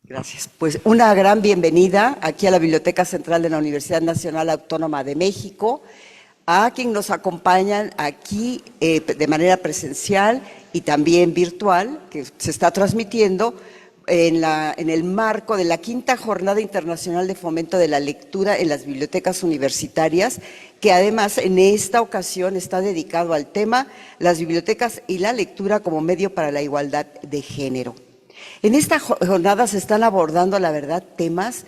Gracias. Pues una gran bienvenida aquí a la Biblioteca Central de la Universidad Nacional Autónoma de México, a quien nos acompañan aquí de manera presencial y también virtual, que se está transmitiendo en el marco de la quinta Jornada Internacional de Fomento de la Lectura en las Bibliotecas Universitarias, que además en esta ocasión está dedicado al tema las bibliotecas y la lectura como medio para la igualdad de género. En esta jornada se están abordando, la verdad, temas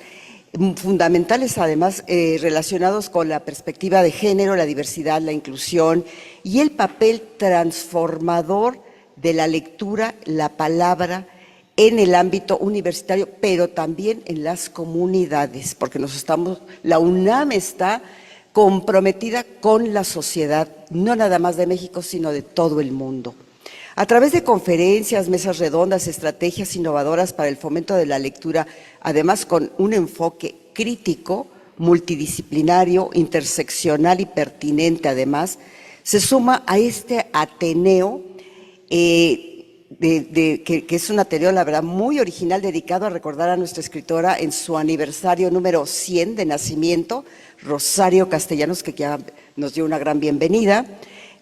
fundamentales, además, relacionados con la perspectiva de género, la diversidad, la inclusión y el papel transformador de la lectura, la palabra, en el ámbito universitario, pero también en las comunidades, porque la UNAM está comprometida con la sociedad, no nada más de México, sino de todo el mundo. A través de conferencias, mesas redondas, estrategias innovadoras para el fomento de la lectura, además con un enfoque crítico, multidisciplinario, interseccional y pertinente, además, se suma a este Ateneo, que es un Ateneo, la verdad, muy original, dedicado a recordar a nuestra escritora en su aniversario número 100 de nacimiento, Rosario Castellanos, que ya nos dio una gran bienvenida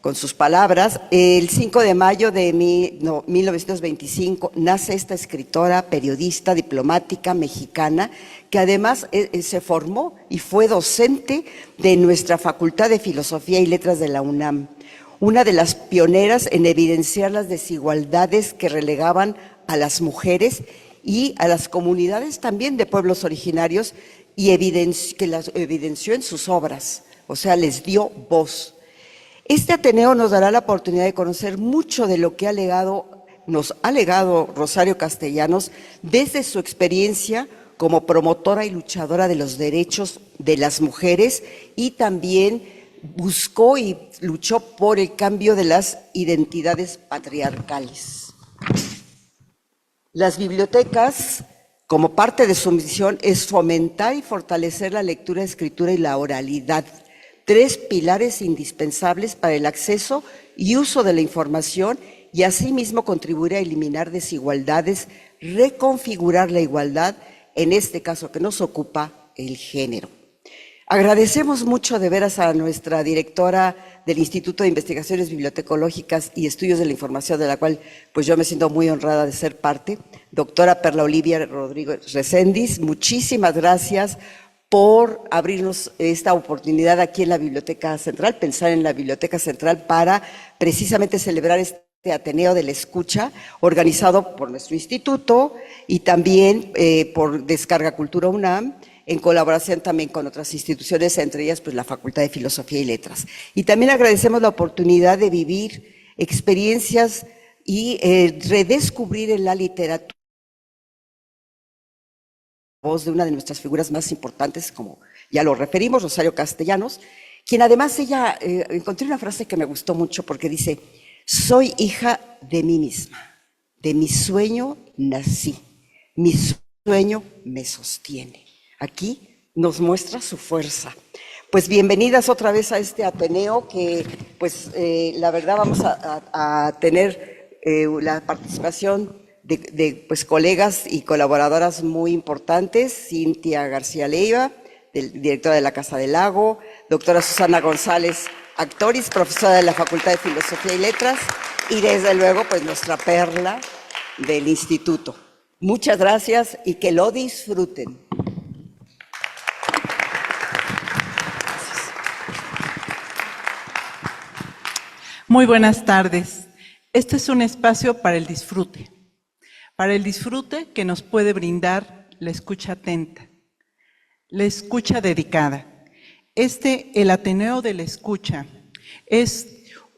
con sus palabras. El 5 de mayo de 1925 nace esta escritora, periodista, diplomática mexicana, que además se formó y fue docente de nuestra Facultad de Filosofía y Letras de la UNAM, una de las pioneras en evidenciar las desigualdades que relegaban a las mujeres y a las comunidades también de pueblos originarios, y que las evidenció en sus obras, o sea, les dio voz. Este Ateneo nos dará la oportunidad de conocer mucho de lo que nos ha legado Rosario Castellanos desde su experiencia como promotora y luchadora de los derechos de las mujeres, y también buscó y luchó por el cambio de las identidades patriarcales. Las bibliotecas, como parte de su misión, es fomentar y fortalecer la lectura, escritura y la oralidad, tres pilares indispensables para el acceso y uso de la información, y asimismo contribuir a eliminar desigualdades, reconfigurar la igualdad, en este caso que nos ocupa, el género. Agradecemos mucho de veras a nuestra directora del Instituto de Investigaciones Bibliotecológicas y Estudios de la Información, de la cual pues yo me siento muy honrada de ser parte, doctora Perla Olivia Rodríguez Recendis. Muchísimas gracias por abrirnos esta oportunidad aquí en la Biblioteca Central, pensar en la Biblioteca Central para precisamente celebrar este Ateneo de la Escucha, organizado por nuestro instituto y también por Descarga Cultura UNAM, en colaboración también con otras instituciones, entre ellas pues la Facultad de Filosofía y Letras. Y también agradecemos la oportunidad de vivir experiencias y redescubrir en la literatura voz de una de nuestras figuras más importantes, como ya lo referimos, Rosario Castellanos, quien además encontré una frase que me gustó mucho porque dice: soy hija de mí misma, de mi sueño nací, mi sueño me sostiene. Aquí nos muestra su fuerza. Pues bienvenidas otra vez a este Ateneo, que pues la verdad vamos a tener la participación de pues, colegas y colaboradoras muy importantes: Cintia García Leiva, directora de la Casa del Lago; doctora Susana González Actoris, profesora de la Facultad de Filosofía y Letras, y desde luego pues nuestra Perla del Instituto. Muchas gracias y que lo disfruten. Muy buenas tardes. Este es un espacio para el disfrute que nos puede brindar la escucha atenta, la escucha dedicada. El Ateneo de la Escucha, es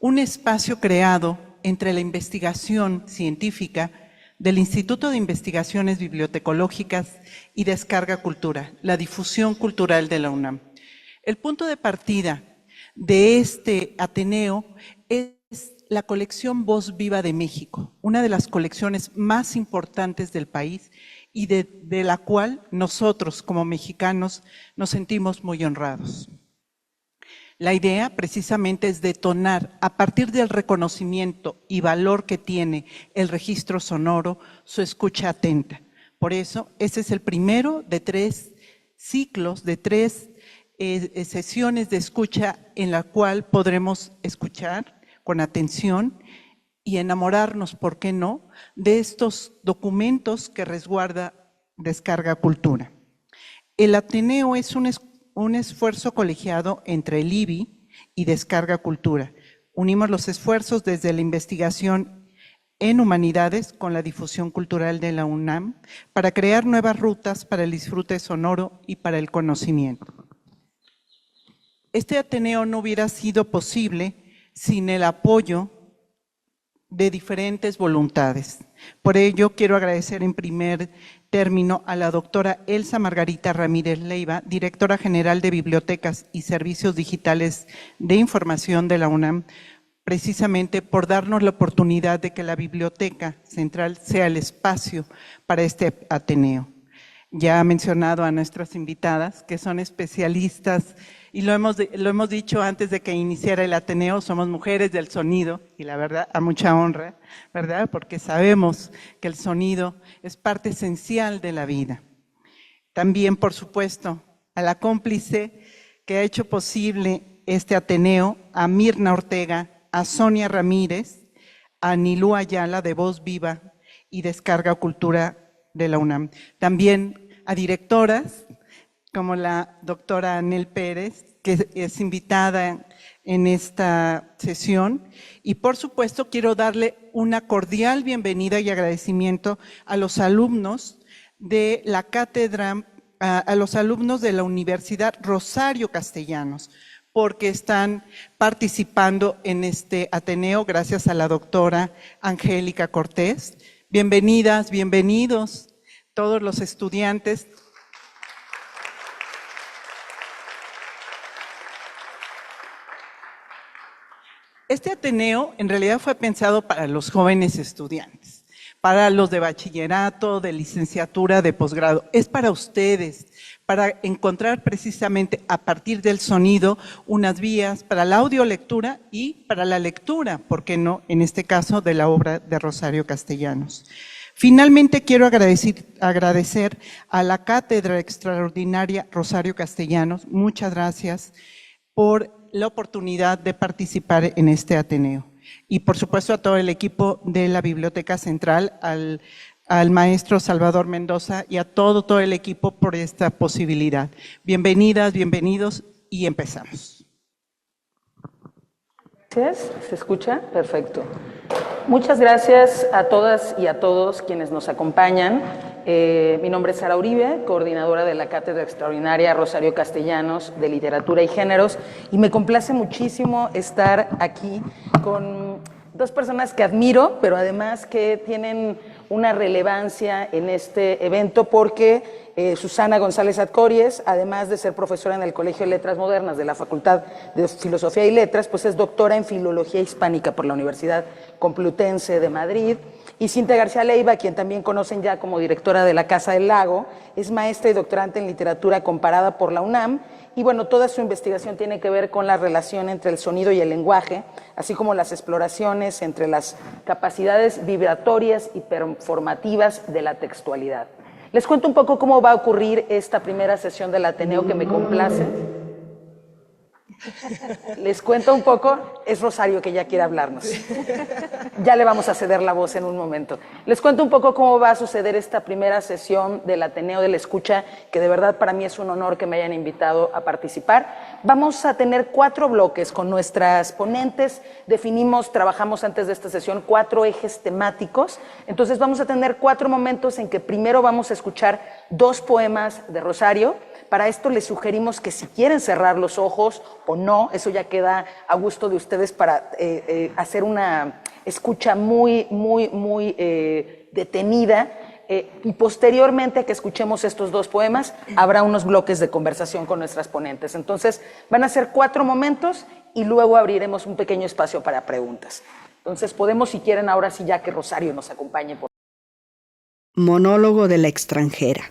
un espacio creado entre la investigación científica del Instituto de Investigaciones Bibliotecológicas y Descarga Cultura, la difusión cultural de la UNAM. El punto de partida de este Ateneo es la colección Voz Viva de México, una de las colecciones más importantes del país y de la cual nosotros como mexicanos nos sentimos muy honrados. La idea precisamente es detonar, a partir del reconocimiento y valor que tiene el registro sonoro, su escucha atenta, Por eso, este es el primero de 3 ciclos, de 3 sesiones de escucha en la cual podremos escuchar con atención y enamorarnos, ¿por qué no?, de estos documentos que resguarda Descarga Cultura. El Ateneo es un esfuerzo colegiado entre el IBI y Descarga Cultura. Unimos los esfuerzos desde la investigación en humanidades con la difusión cultural de la UNAM para crear nuevas rutas para el disfrute sonoro y para el conocimiento. Este Ateneo no hubiera sido posible sin el apoyo de diferentes voluntades. Por ello, quiero agradecer en primer término a la doctora Elsa Margarita Ramírez Leiva, directora general de Bibliotecas y Servicios Digitales de Información de la UNAM, precisamente por darnos la oportunidad de que la Biblioteca Central sea el espacio para este Ateneo. Ya ha mencionado a nuestras invitadas, que son especialistas, y lo hemos dicho antes de que iniciara el Ateneo, somos mujeres del sonido, y la verdad, a mucha honra, ¿verdad? Porque sabemos que el sonido es parte esencial de la vida. También, por supuesto, a la cómplice que ha hecho posible este Ateneo, a Mirna Ortega, a Sonia Ramírez, a Nilú Ayala de Voz Viva y Descarga Cultura de la UNAM. También a directoras como la doctora Anel Pérez, que es invitada en esta sesión. Y por supuesto quiero darle una cordial bienvenida y agradecimiento a los alumnos de la cátedra, a los alumnos de la Universidad Rosario Castellanos, porque están participando en este Ateneo gracias a la doctora Angélica Cortés. Bienvenidas, bienvenidos todos los estudiantes. Este Ateneo en realidad fue pensado para los jóvenes estudiantes, para los de bachillerato, de licenciatura, de posgrado. Es para ustedes, para encontrar precisamente a partir del sonido unas vías para la audiolectura y para la lectura, ¿por qué no?, en este caso de la obra de Rosario Castellanos. Finalmente quiero agradecer a la Cátedra Extraordinaria Rosario Castellanos, muchas gracias por la oportunidad de participar en este Ateneo. Y por supuesto a todo el equipo de la Biblioteca Central, al maestro Salvador Mendoza y a todo el equipo por esta posibilidad. Bienvenidas, bienvenidos y empezamos. Gracias, ¿se escucha? Perfecto. Muchas gracias a todas y a todos quienes nos acompañan. Mi nombre es Sara Uribe, coordinadora de la Cátedra Extraordinaria Rosario Castellanos de Literatura y Géneros, y me complace muchísimo estar aquí con dos personas que admiro, pero además que tienen una relevancia en este evento porque Susana González Atcories, además de ser profesora en el Colegio de Letras Modernas de la Facultad de Filosofía y Letras, pues es doctora en Filología Hispánica por la Universidad Complutense de Madrid. Y Cintia García Leiva, quien también conocen ya como directora de la Casa del Lago, es maestra y doctorante en literatura comparada por la UNAM. Y bueno, toda su investigación tiene que ver con la relación entre el sonido y el lenguaje, así como las exploraciones entre las capacidades vibratorias y performativas de la textualidad. Les cuento un poco cómo va a ocurrir esta primera sesión del Ateneo, que me complace. Les cuento un poco, es Rosario que ya quiere hablarnos. Ya le vamos a ceder la voz en un momento. Les cuento un poco cómo va a suceder esta primera sesión del Ateneo de la Escucha, que de verdad para mí es un honor que me hayan invitado a participar. Vamos a tener 4 bloques con nuestras ponentes. Trabajamos antes de esta sesión 4 ejes temáticos. Entonces vamos a tener 4 momentos en que primero vamos a escuchar 2 poemas de Rosario. Para esto les sugerimos que si quieren cerrar los ojos o no, eso ya queda a gusto de ustedes para hacer una escucha muy detenida. Y posteriormente a que escuchemos estos 2 poemas, habrá unos bloques de conversación con nuestras ponentes. Entonces van a ser 4 momentos y luego abriremos un pequeño espacio para preguntas. Entonces podemos, si quieren, ahora sí ya que Rosario nos acompañe. Monólogo de la extranjera.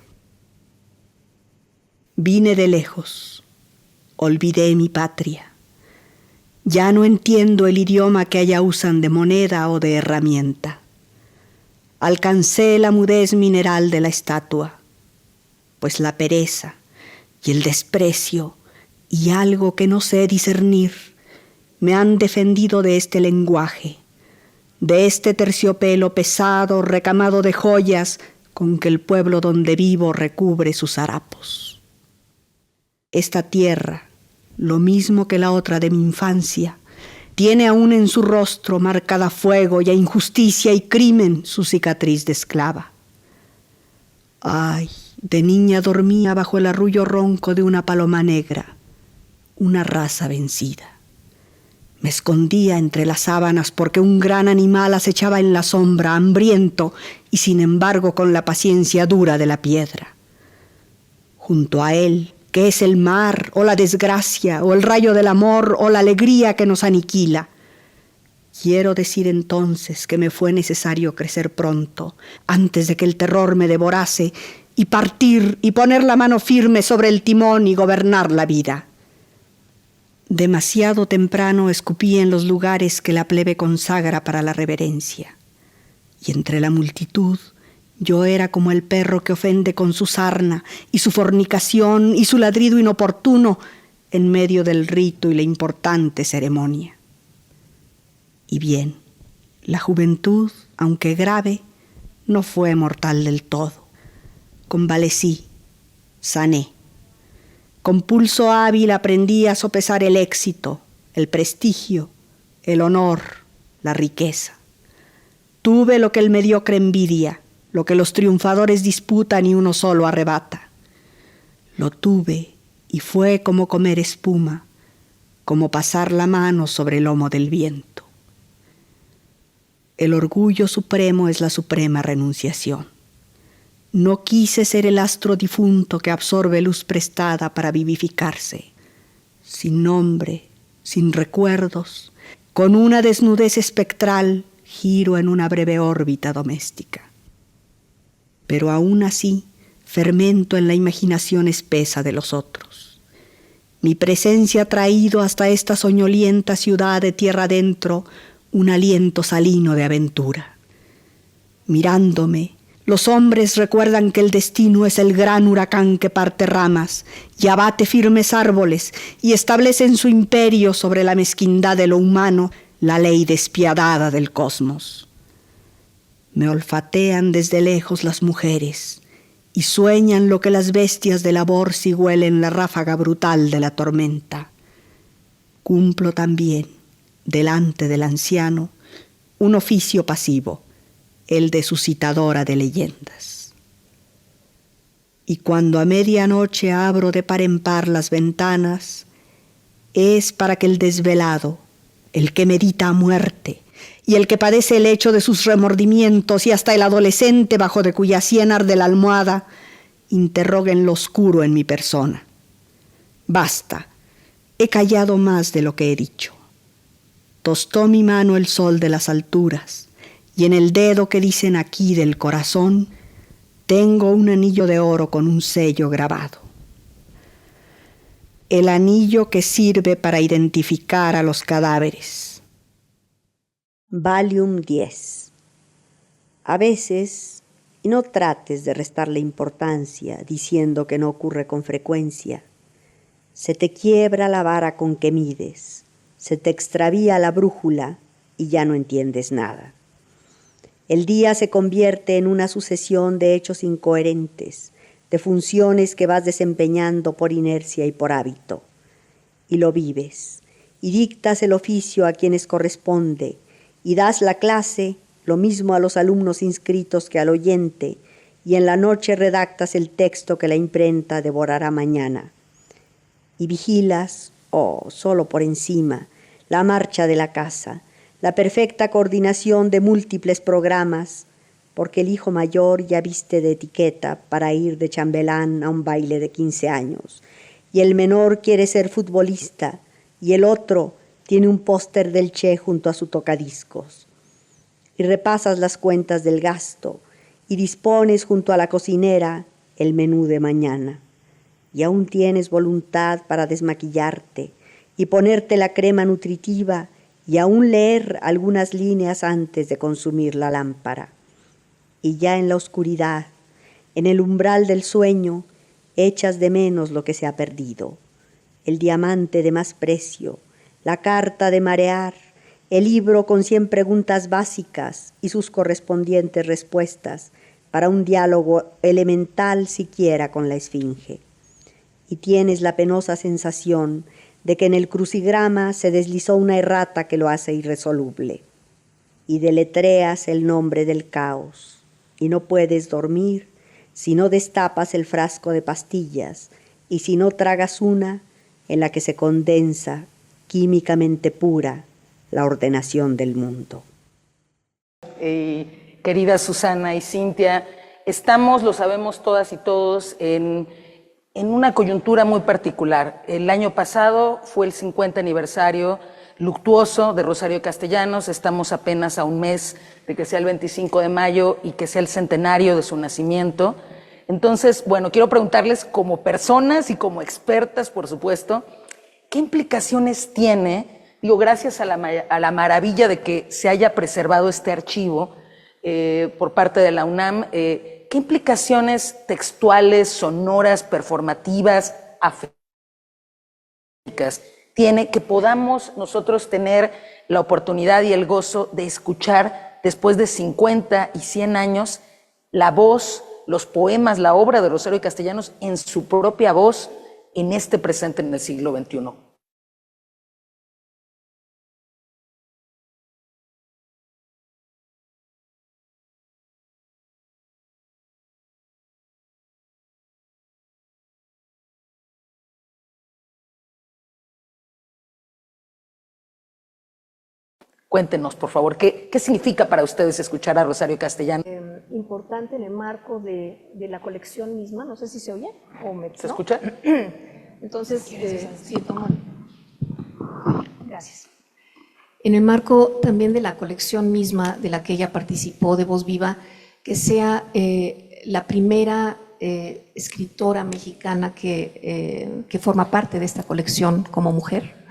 Vine de lejos, olvidé mi patria. Ya no entiendo el idioma que allá usan de moneda o de herramienta. alcancé la mudez mineral de la estatua, pues la pereza y el desprecio y algo que no sé discernir me han defendido de este lenguaje, de este terciopelo pesado recamado de joyas con que el pueblo donde vivo recubre sus harapos. Esta tierra, lo mismo que la otra de mi infancia, tiene aún en su rostro marcada a fuego y a injusticia y crimen su cicatriz de esclava. Ay, de niña dormía bajo el arrullo ronco de una paloma negra, una raza vencida. Me escondía entre las sábanas porque un gran animal acechaba en la sombra, hambriento y sin embargo con la paciencia dura de la piedra. Junto a él, que es el mar, o la desgracia, o el rayo del amor, o la alegría que nos aniquila. Quiero decir entonces que me fue necesario crecer pronto, antes de que el terror me devorase, y partir y poner la mano firme sobre el timón y gobernar la vida. Demasiado temprano escupí en los lugares que la plebe consagra para la reverencia, y entre la multitud yo era como el perro que ofende con su sarna y su fornicación y su ladrido inoportuno en medio del rito y la importante ceremonia. Y bien, la juventud, aunque grave, no fue mortal del todo. Convalecí, sané. Con pulso hábil aprendí a sopesar el éxito, el prestigio, el honor, la riqueza. Tuve lo que el mediocre envidia, lo que los triunfadores disputan y uno solo arrebata. Lo tuve y fue como comer espuma, como pasar la mano sobre el lomo del viento. El orgullo supremo es la suprema renunciación. No quise ser el astro difunto que absorbe luz prestada para vivificarse, sin nombre, sin recuerdos, con una desnudez espectral, giro en una breve órbita doméstica. Pero aún así fermento en la imaginación espesa de los otros. Mi presencia ha traído hasta esta soñolienta ciudad de tierra adentro un aliento salino de aventura. Mirándome, los hombres recuerdan que el destino es el gran huracán que parte ramas y abate firmes árboles y establece en su imperio sobre la mezquindad de lo humano la ley despiadada del cosmos. Me olfatean desde lejos las mujeres y sueñan lo que las bestias de labor si huelen la ráfaga brutal de la tormenta. Cumplo también, delante del anciano, un oficio pasivo, el de suscitadora de leyendas. Y cuando a medianoche abro de par en par las ventanas, es para que el desvelado, el que medita a muerte, y el que padece el hecho de sus remordimientos y hasta el adolescente bajo de cuya sien arde la almohada, interroguen lo oscuro en mi persona. Basta, he callado más de lo que he dicho. Tostó mi mano el sol de las alturas, y en el dedo que dicen aquí del corazón, tengo un anillo de oro con un sello grabado. El anillo que sirve para identificar a los cadáveres. Valium 10. A veces, y no trates de restarle importancia diciendo que no ocurre con frecuencia, se te quiebra la vara con que mides, se te extravía la brújula y ya no entiendes nada. El día se convierte en una sucesión de hechos incoherentes, de funciones que vas desempeñando por inercia y por hábito. Y lo vives, y dictas el oficio a quienes corresponde, y das la clase, lo mismo a los alumnos inscritos que al oyente, y en la noche redactas el texto que la imprenta devorará mañana. Y vigilas, solo por encima, la marcha de la casa, la perfecta coordinación de múltiples programas, porque el hijo mayor ya viste de etiqueta para ir de chambelán a un baile de 15 años, y el menor quiere ser futbolista, y el otro tiene un póster del Che junto a su tocadiscos. Y repasas las cuentas del gasto, y dispones junto a la cocinera el menú de mañana. Y aún tienes voluntad para desmaquillarte, y ponerte la crema nutritiva, y aún leer algunas líneas antes de consumir la lámpara. y ya en la oscuridad, en el umbral del sueño, echas de menos lo que se ha perdido. El diamante de más precio, la carta de marear, el libro con 100 preguntas básicas y sus correspondientes respuestas para un diálogo elemental siquiera con la esfinge. Y tienes la penosa sensación de que en el crucigrama se deslizó una errata que lo hace irresoluble. Y deletreas el nombre del caos, y no puedes dormir si no destapas el frasco de pastillas y si no tragas una en la que se condensa, químicamente pura, la ordenación del mundo. Querida Susana y Cintia, estamos, lo sabemos todas y todos, en una coyuntura muy particular. El año pasado fue el 50 aniversario luctuoso de Rosario Castellanos, estamos apenas a un mes de que sea el 25 de mayo y que sea el centenario de su nacimiento. Entonces, bueno, quiero preguntarles como personas y como expertas, por supuesto, ¿qué implicaciones tiene, digo, gracias a la maravilla de que se haya preservado este archivo por parte de la UNAM, qué implicaciones textuales, sonoras, performativas, afectivas tiene que podamos nosotros tener la oportunidad y el gozo de escuchar después de 50 y 100 años la voz, los poemas, la obra de Rosario Castellanos en su propia voz en este presente en el siglo XXI? Cuéntenos, por favor, ¿qué significa para ustedes escuchar a Rosario Castellanos? Importante en el marco de la colección misma, no sé si se oye o ¿Se escucha? Entonces, sí, tomo. Gracias. En el marco también de la colección misma de la que ella participó, de Voz Viva, que sea la primera escritora mexicana que forma parte de esta colección como mujer.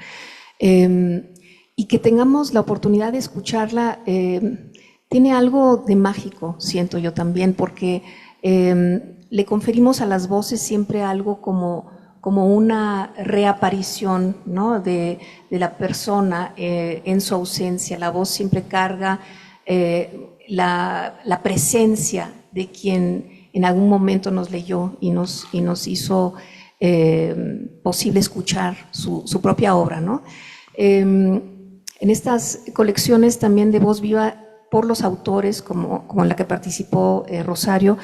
Y que tengamos la oportunidad de escucharla, tiene algo de mágico, siento yo también, porque le conferimos a las voces siempre algo como una reaparición, ¿no?, de la persona en su ausencia. La voz siempre carga la presencia de quien en algún momento nos leyó y nos hizo posible escuchar su propia obra, ¿no? En estas colecciones también de Voz Viva por los autores, como en la que participó Rosario,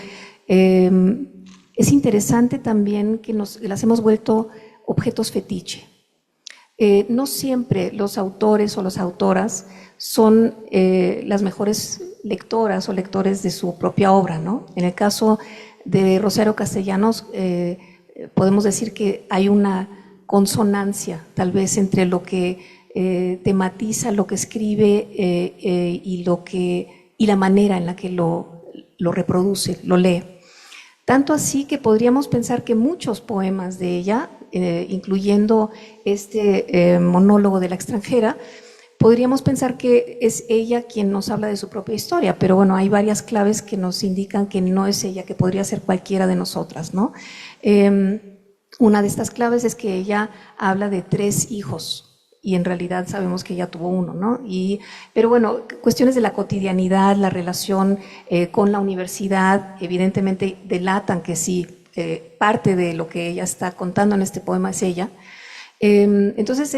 es interesante también que las hemos vuelto objetos fetiche. No siempre los autores o las autoras son las mejores lectoras o lectores de su propia obra, ¿no? En el caso de Rosario Castellanos, podemos decir que hay una consonancia, tal vez, entre lo que tematiza, lo que escribe y la manera en la que lo reproduce, lo lee. Tanto así que podríamos pensar que muchos poemas de ella, incluyendo este monólogo de la extranjera, podríamos pensar que es ella quien nos habla de su propia historia, pero bueno, hay varias claves que nos indican que no es ella, que podría ser cualquiera de nosotras, ¿no? Una de estas claves es que ella habla de 3 hijos, y en realidad sabemos que ella tuvo 1, ¿no? Pero bueno, cuestiones de la cotidianidad, la relación con la universidad, evidentemente delatan que sí, parte de lo que ella está contando en este poema es ella. Entonces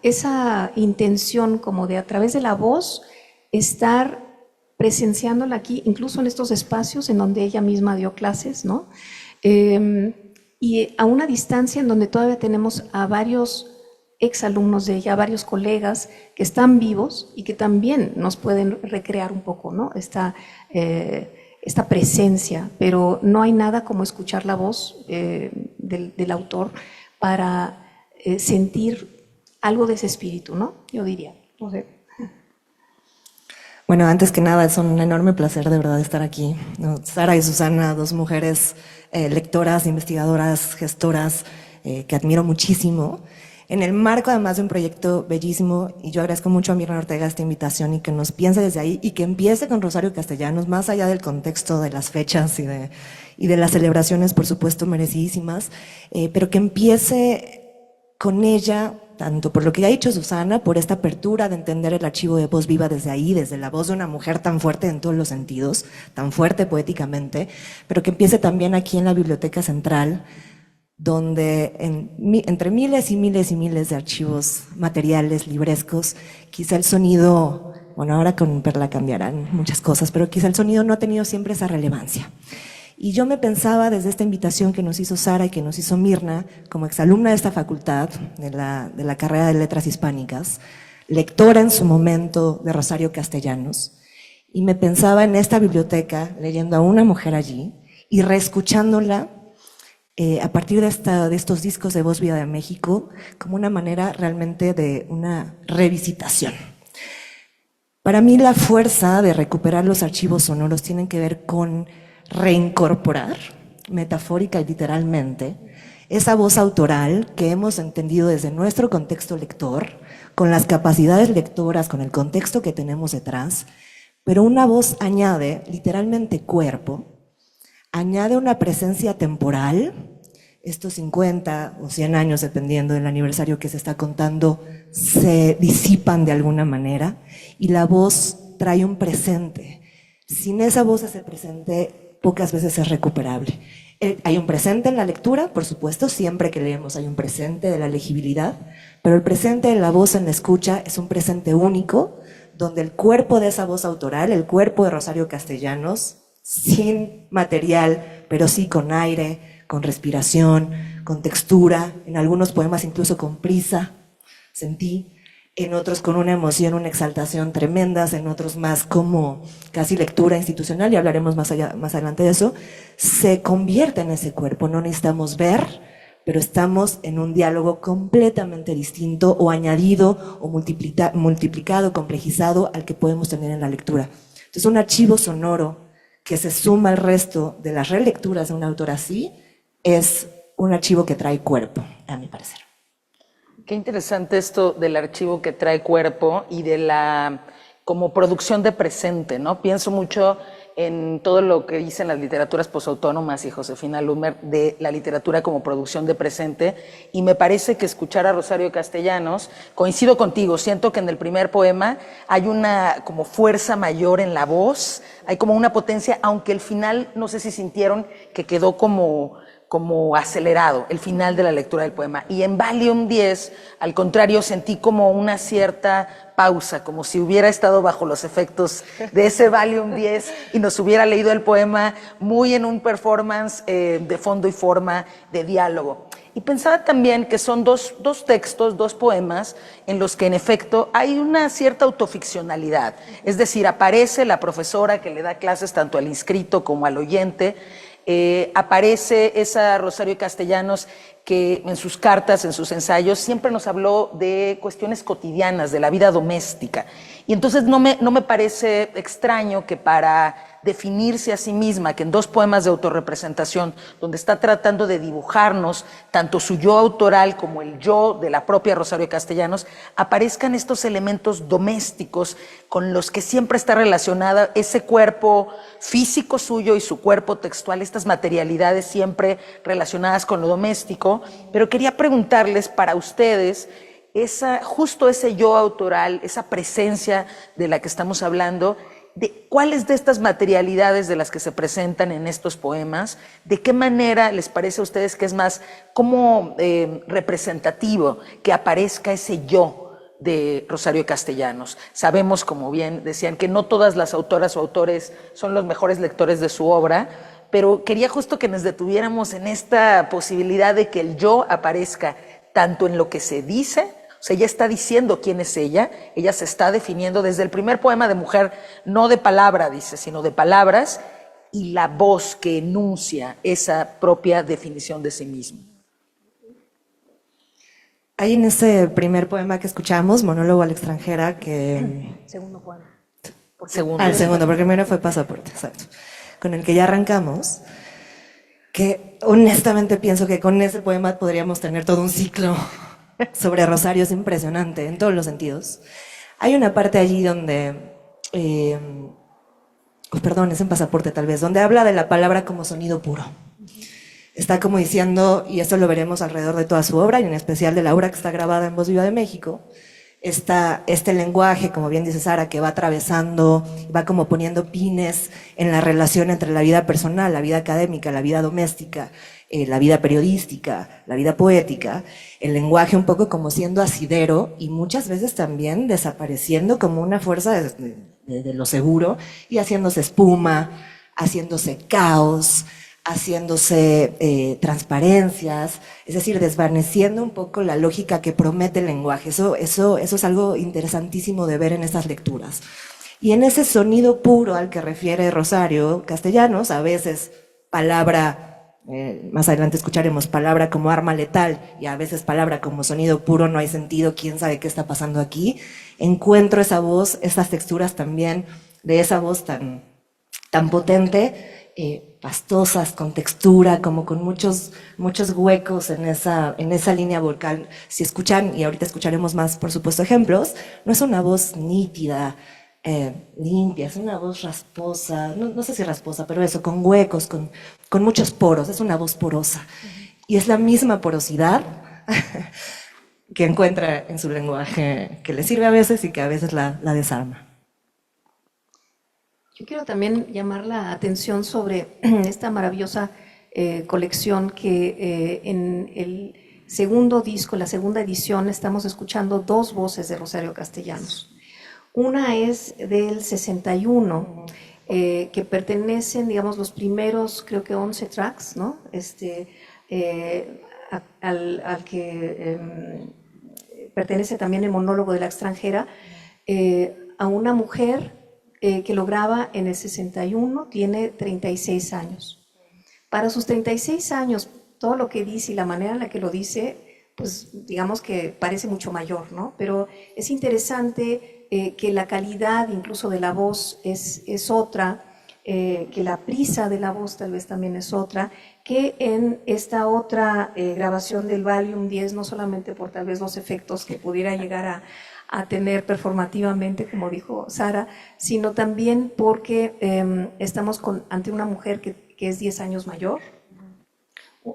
esa intención como de a través de la voz estar presenciándola aquí, incluso en estos espacios en donde ella misma dio clases, ¿no? Y a una distancia en donde todavía tenemos a varios exalumnos de ella, varios colegas que están vivos y que también nos pueden recrear un poco, ¿no?, esta presencia, pero no hay nada como escuchar la voz del autor para sentir algo de ese espíritu, ¿no? Yo diría, no sé. Bueno, antes que nada, es un enorme placer de verdad estar aquí, ¿no? Sara y Susana, 2 mujeres lectoras, investigadoras, gestoras, que admiro muchísimo. en el marco además de un proyecto bellísimo, y yo agradezco mucho a Mirna Ortega esta invitación y que nos piense desde ahí y que empiece con Rosario Castellanos, más allá del contexto de las fechas y de las celebraciones, por supuesto, merecidísimas, pero que empiece con ella, tanto por lo que ya ha dicho Susana, por esta apertura de entender el archivo de Voz Viva desde ahí, desde la voz de una mujer tan fuerte en todos los sentidos, tan fuerte poéticamente, pero que empiece también aquí en la Biblioteca Central, donde entre miles y miles y miles de archivos materiales, librescos, quizá el sonido, bueno, ahora con Perla cambiarán muchas cosas, pero quizá el sonido no ha tenido siempre esa relevancia. Y yo me pensaba desde esta invitación que nos hizo Sara y que nos hizo Mirna, como exalumna de esta facultad, de la carrera de Letras Hispánicas, lectora en su momento de Rosario Castellanos, y me pensaba en esta biblioteca, leyendo a una mujer allí, y reescuchándola a partir de estos discos de Voz Viva de México, como una manera realmente de una revisitación. Para mí la fuerza de recuperar los archivos sonoros tiene que ver con reincorporar, metafórica y literalmente, esa voz autoral que hemos entendido desde nuestro contexto lector, con las capacidades lectoras, con el contexto que tenemos detrás, pero una voz añade literalmente cuerpo, añade una presencia temporal. Estos 50 o 100 años, dependiendo del aniversario que se está contando, se disipan de alguna manera y la voz trae un presente. Sin esa voz, ese presente pocas veces es recuperable. Hay un presente en la lectura, por supuesto, siempre que leemos hay un presente de la legibilidad, pero el presente de la voz en la escucha es un presente único, donde el cuerpo de esa voz autoral, el cuerpo de Rosario Castellanos, sin material, pero sí con aire, con respiración, con textura, en algunos poemas incluso con prisa, sentí, en otros con una emoción, una exaltación tremendas, en otros más como casi lectura institucional, y hablaremos más adelante de eso, se convierte en ese cuerpo. No necesitamos ver, pero estamos en un diálogo completamente distinto o añadido o multiplicado, complejizado al que podemos tener en la lectura. Entonces un archivo sonoro que se suma al resto de las relecturas de un autor así, es un archivo que trae cuerpo, a mi parecer. Qué interesante esto del archivo que trae cuerpo y de la como producción de presente, ¿no? Pienso mucho en todo lo que dicen las literaturas posautónomas y Josefina Lumer de la literatura como producción de presente, y me parece que escuchar a Rosario Castellanos, coincido contigo, siento que en el primer poema hay una como fuerza mayor en la voz, hay como una potencia, aunque el final, no sé si sintieron que quedó como acelerado el final de la lectura del poema. Y en Valium 10, al contrario, sentí como una cierta pausa, como si hubiera estado bajo los efectos de ese Valium 10 y nos hubiera leído el poema muy en un performance de fondo y forma, de diálogo. Y pensaba también que son dos textos, dos poemas, en los que en efecto hay una cierta autoficcionalidad. Es decir, aparece la profesora que le da clases tanto al inscrito como al oyente, aparece esa Rosario Castellanos que en sus cartas, en sus ensayos, siempre nos habló de cuestiones cotidianas, de la vida doméstica. Y entonces no me parece extraño que para definirse a sí misma, que en dos poemas de autorrepresentación, donde está tratando de dibujarnos tanto su yo autoral como el yo de la propia Rosario Castellanos, aparezcan estos elementos domésticos con los que siempre está relacionada ese cuerpo físico suyo y su cuerpo textual, estas materialidades siempre relacionadas con lo doméstico. Pero quería preguntarles para ustedes, justo ese yo autoral, esa presencia de la que estamos hablando, de cuáles de estas materialidades de las que se presentan en estos poemas, de qué manera les parece a ustedes que es más como representativo que aparezca ese yo de Rosario Castellanos. Sabemos, como bien decían, que no todas las autoras o autores son los mejores lectores de su obra, pero quería justo que nos detuviéramos en esta posibilidad de que el yo aparezca tanto en lo que se dice. O sea, ella está diciendo quién es ella se está definiendo desde el primer poema de Mujer, no de palabra, dice, sino de palabras, y la voz que enuncia esa propia definición de sí mismo. Hay en ese primer poema que escuchamos, Monólogo a la extranjera, que... Segundo poema. El segundo, porque el primero fue Pasaporte, exacto. Con el que ya arrancamos, que honestamente pienso que con ese poema podríamos tener todo un ciclo sobre Rosario es impresionante en todos los sentidos. Hay una parte allí donde, perdón, es en Pasaporte tal vez, donde habla de la palabra como sonido puro. Está como diciendo, y esto lo veremos alrededor de toda su obra, y en especial de la obra que está grabada en Voz Viva de México, está este lenguaje, como bien dice Sara, que va atravesando, va como poniendo pines en la relación entre la vida personal, la vida académica, la vida doméstica, la vida periodística, la vida poética, el lenguaje un poco como siendo asidero y muchas veces también desapareciendo como una fuerza de lo seguro y haciéndose espuma, haciéndose caos, haciéndose transparencias, es decir, desvaneciendo un poco la lógica que promete el lenguaje. Eso es algo interesantísimo de ver en estas lecturas. Y en ese sonido puro al que refiere Rosario Castellanos, a veces palabra, más adelante escucharemos palabra como arma letal y a veces palabra como sonido puro, no hay sentido, quién sabe qué está pasando aquí. Encuentro esa voz, esas texturas también de esa voz tan potente, pastosas, con textura, como con muchos huecos en esa línea vocal. Si escuchan, y ahorita escucharemos más, por supuesto, ejemplos, no es una voz nítida, limpia, es una voz rasposa, no sé si rasposa, pero eso, con huecos, con muchos poros, es una voz porosa. Y es la misma porosidad que encuentra en su lenguaje, que le sirve a veces y que a veces la desarma. Yo quiero también llamar la atención sobre esta maravillosa colección que en el segundo disco, la segunda edición, estamos escuchando dos voces de Rosario Castellanos. Una es del 61, que pertenecen, digamos, los primeros, creo que 11 tracks, ¿no? Al que pertenece también el monólogo de la extranjera, a una mujer que lo graba en el 61, tiene 36 años. Para sus 36 años, todo lo que dice y la manera en la que lo dice, pues digamos que parece mucho mayor, ¿no? Pero es interesante que la calidad incluso de la voz es otra, que la prisa de la voz tal vez también es otra, que en esta otra grabación del Valium 10, no solamente por tal vez los efectos que pudiera llegar a tener performativamente, como dijo Sara, sino también porque estamos ante una mujer que es 10 años mayor,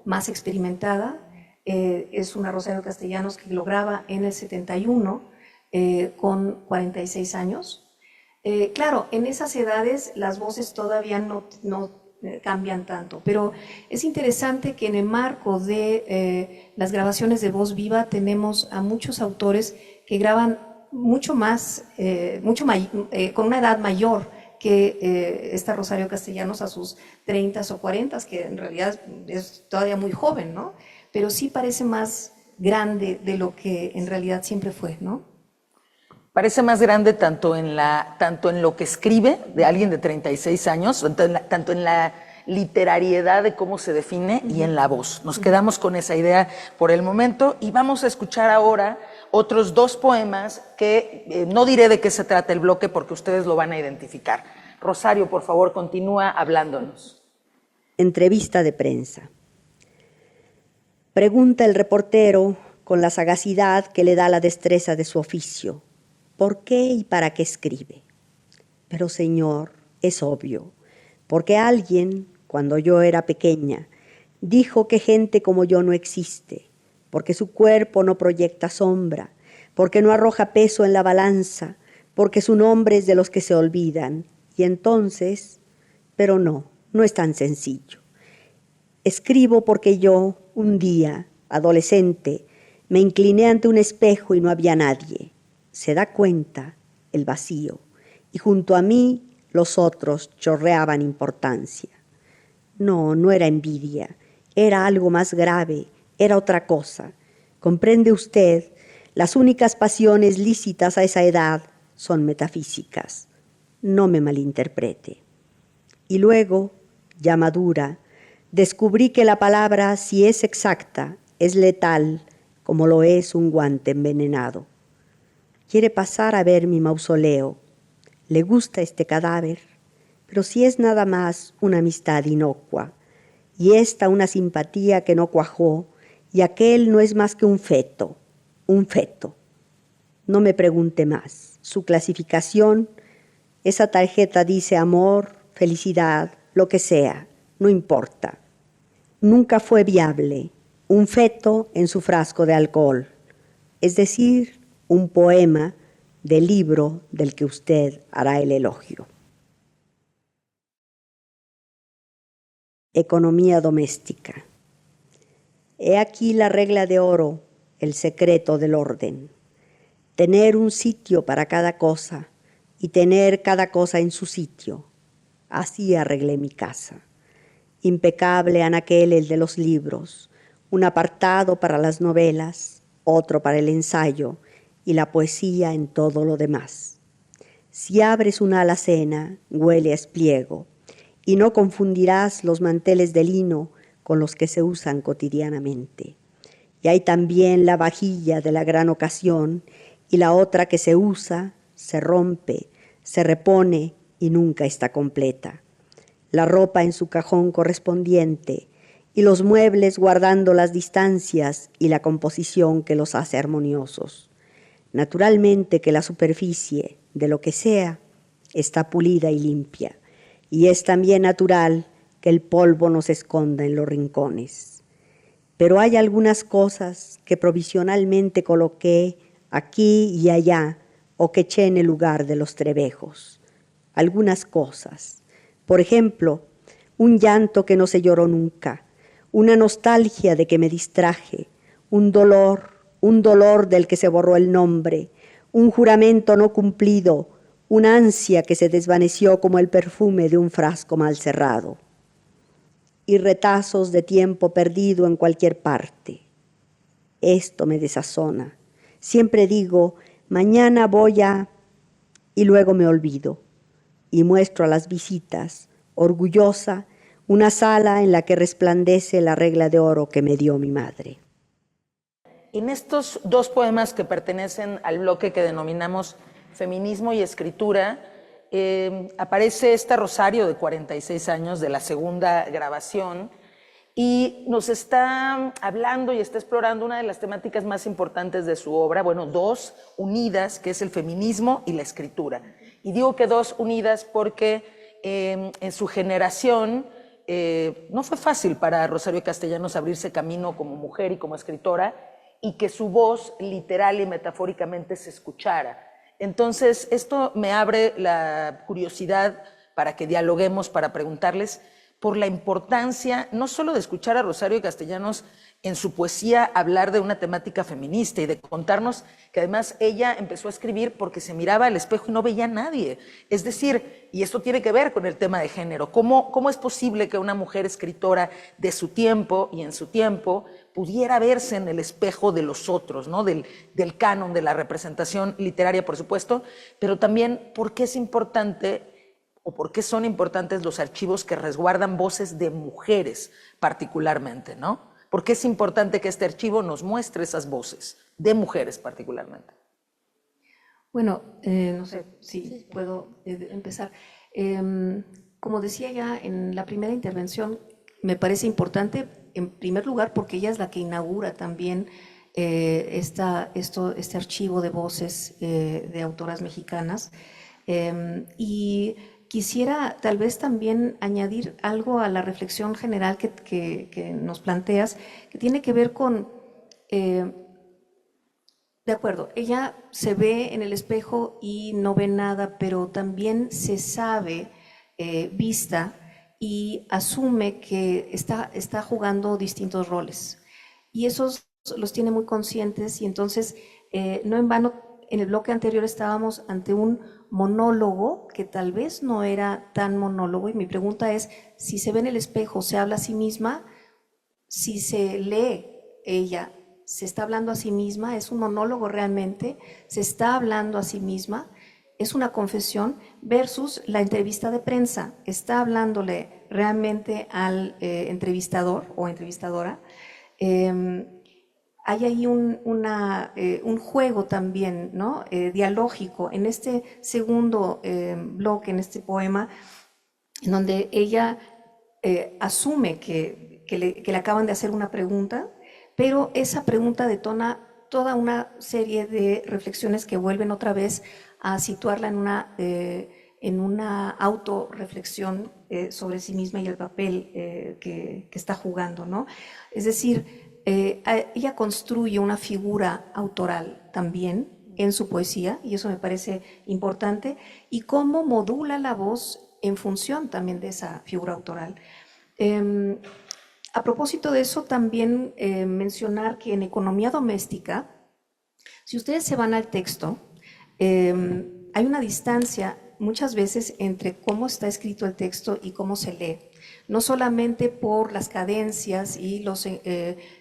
más experimentada, es una Rosario Castellanos que lo graba en el 71 con 46 años. Claro, en esas edades las voces todavía no cambian tanto, pero es interesante que en el marco de las grabaciones de voz viva tenemos a muchos autores que graban mucho más, con una edad mayor que esta Rosario Castellanos a sus 30 o 40, que en realidad es todavía muy joven, ¿no? Pero sí parece más grande de lo que en realidad siempre fue, ¿no? Parece más grande tanto en lo que escribe de alguien de 36 años, tanto en la literariedad de cómo se define y en la voz. Nos quedamos con esa idea por el momento y vamos a escuchar ahora otros dos poemas que no diré de qué se trata el bloque porque ustedes lo van a identificar. Rosario, por favor, continúa hablándonos. Entrevista de prensa. Pregunta el reportero con la sagacidad que le da la destreza de su oficio. ¿Por qué y para qué escribe? Pero, señor, es obvio, porque alguien, cuando yo era pequeña, dijo que gente como yo no existe, porque su cuerpo no proyecta sombra, porque no arroja peso en la balanza, porque su nombre es de los que se olvidan. Y entonces, pero no es tan sencillo. Escribo porque yo, un día, adolescente, me incliné ante un espejo y no había nadie. Se da cuenta el vacío, y junto a mí los otros chorreaban importancia. No era envidia, era algo más grave, era otra cosa. ¿Comprende usted? Las únicas pasiones lícitas a esa edad son metafísicas. No me malinterprete. Y luego, ya madura, descubrí que la palabra, si es exacta, es letal, como lo es un guante envenenado. Quiere pasar a ver mi mausoleo. Le gusta este cadáver, pero si es nada más una amistad inocua, y esta una simpatía que no cuajó, y aquel no es más que un feto, un feto. No me pregunte más. Su clasificación, esa tarjeta dice amor, felicidad, lo que sea, no importa. Nunca fue viable un feto en su frasco de alcohol, es decir, un poema del libro del que usted hará el elogio. Economía doméstica. He aquí la regla de oro, el secreto del orden. Tener un sitio para cada cosa y tener cada cosa en su sitio. Así arreglé mi casa. Impecable anaquel el de los libros, un apartado para las novelas, otro para el ensayo y la poesía en todo lo demás. Si abres una alacena, huele a espliego, y no confundirás los manteles de lino con los que se usan cotidianamente. Y hay también la vajilla de la gran ocasión y la otra que se usa, se rompe, se repone y nunca está completa. La ropa en su cajón correspondiente y los muebles guardando las distancias y la composición que los hace armoniosos. Naturalmente que la superficie, de lo que sea, está pulida y limpia, y es también natural que el polvo no se esconda en los rincones. Pero hay algunas cosas que provisionalmente coloqué aquí y allá o que eché en el lugar de los trebejos. Algunas cosas. Por ejemplo, un llanto que no se lloró nunca, una nostalgia de que me distraje, un dolor del que se borró el nombre, un juramento no cumplido, una ansia que se desvaneció como el perfume de un frasco mal cerrado. Y retazos de tiempo perdido en cualquier parte. Esto me desazona. Siempre digo, mañana voy a... y luego me olvido. Y muestro a las visitas, orgullosa, una sala en la que resplandece la regla de oro que me dio mi madre. En estos dos poemas que pertenecen al bloque que denominamos Feminismo y Escritura, aparece este Rosario de 46 años de la segunda grabación y nos está hablando y está explorando una de las temáticas más importantes de su obra, bueno, dos unidas, que es el feminismo y la escritura. Y digo que dos unidas porque en su generación no fue fácil para Rosario Castellanos abrirse camino como mujer y como escritora y que su voz literal y metafóricamente se escuchara. Entonces, esto me abre la curiosidad para que dialoguemos, para preguntarles por la importancia no solo de escuchar a Rosario Castellanos en su poesía hablar de una temática feminista y de contarnos que además ella empezó a escribir porque se miraba al espejo y no veía a nadie. Es decir, y esto tiene que ver con el tema de género, ¿cómo es posible que una mujer escritora de su tiempo y en su tiempo pudiera verse en el espejo de los otros, ¿no? del canon, de la representación literaria, por supuesto, pero también por qué es importante o por qué son importantes los archivos que resguardan voces de mujeres particularmente, ¿no? ¿Por qué es importante que este archivo nos muestre esas voces de mujeres particularmente? Bueno, no sé si puedo empezar. Como decía ya en la primera intervención, me parece importante, en primer lugar, porque ella es la que inaugura también este archivo de voces de autoras mexicanas. Y quisiera tal vez también añadir algo a la reflexión general que nos planteas, que tiene que ver con, de acuerdo, ella se ve en el espejo y no ve nada, pero también se sabe vista y asume que está jugando distintos roles. Y esos los tiene muy conscientes y entonces, no en vano, en el bloque anterior estábamos ante un monólogo que tal vez no era tan monólogo y mi pregunta es si se ve en el espejo, se habla a sí misma, si se lee ella, se está hablando a sí misma, es un monólogo realmente, se está hablando a sí misma, es una confesión versus la entrevista de prensa, está hablándole realmente al entrevistador o entrevistadora. Hay ahí un juego también, ¿no? Dialógico en este segundo bloque, en este poema, en donde ella asume que le acaban de hacer una pregunta, pero esa pregunta detona toda una serie de reflexiones que vuelven otra vez a situarla en una autorreflexión sobre sí misma y el papel que está jugando, ¿no? Es decir, ella construye una figura autoral también en su poesía, y eso me parece importante, y cómo modula la voz en función también de esa figura autoral. A propósito de eso, también mencionar que en economía doméstica, si ustedes se van al texto, hay una distancia muchas veces entre cómo está escrito el texto y cómo se lee. No solamente por las cadencias y los,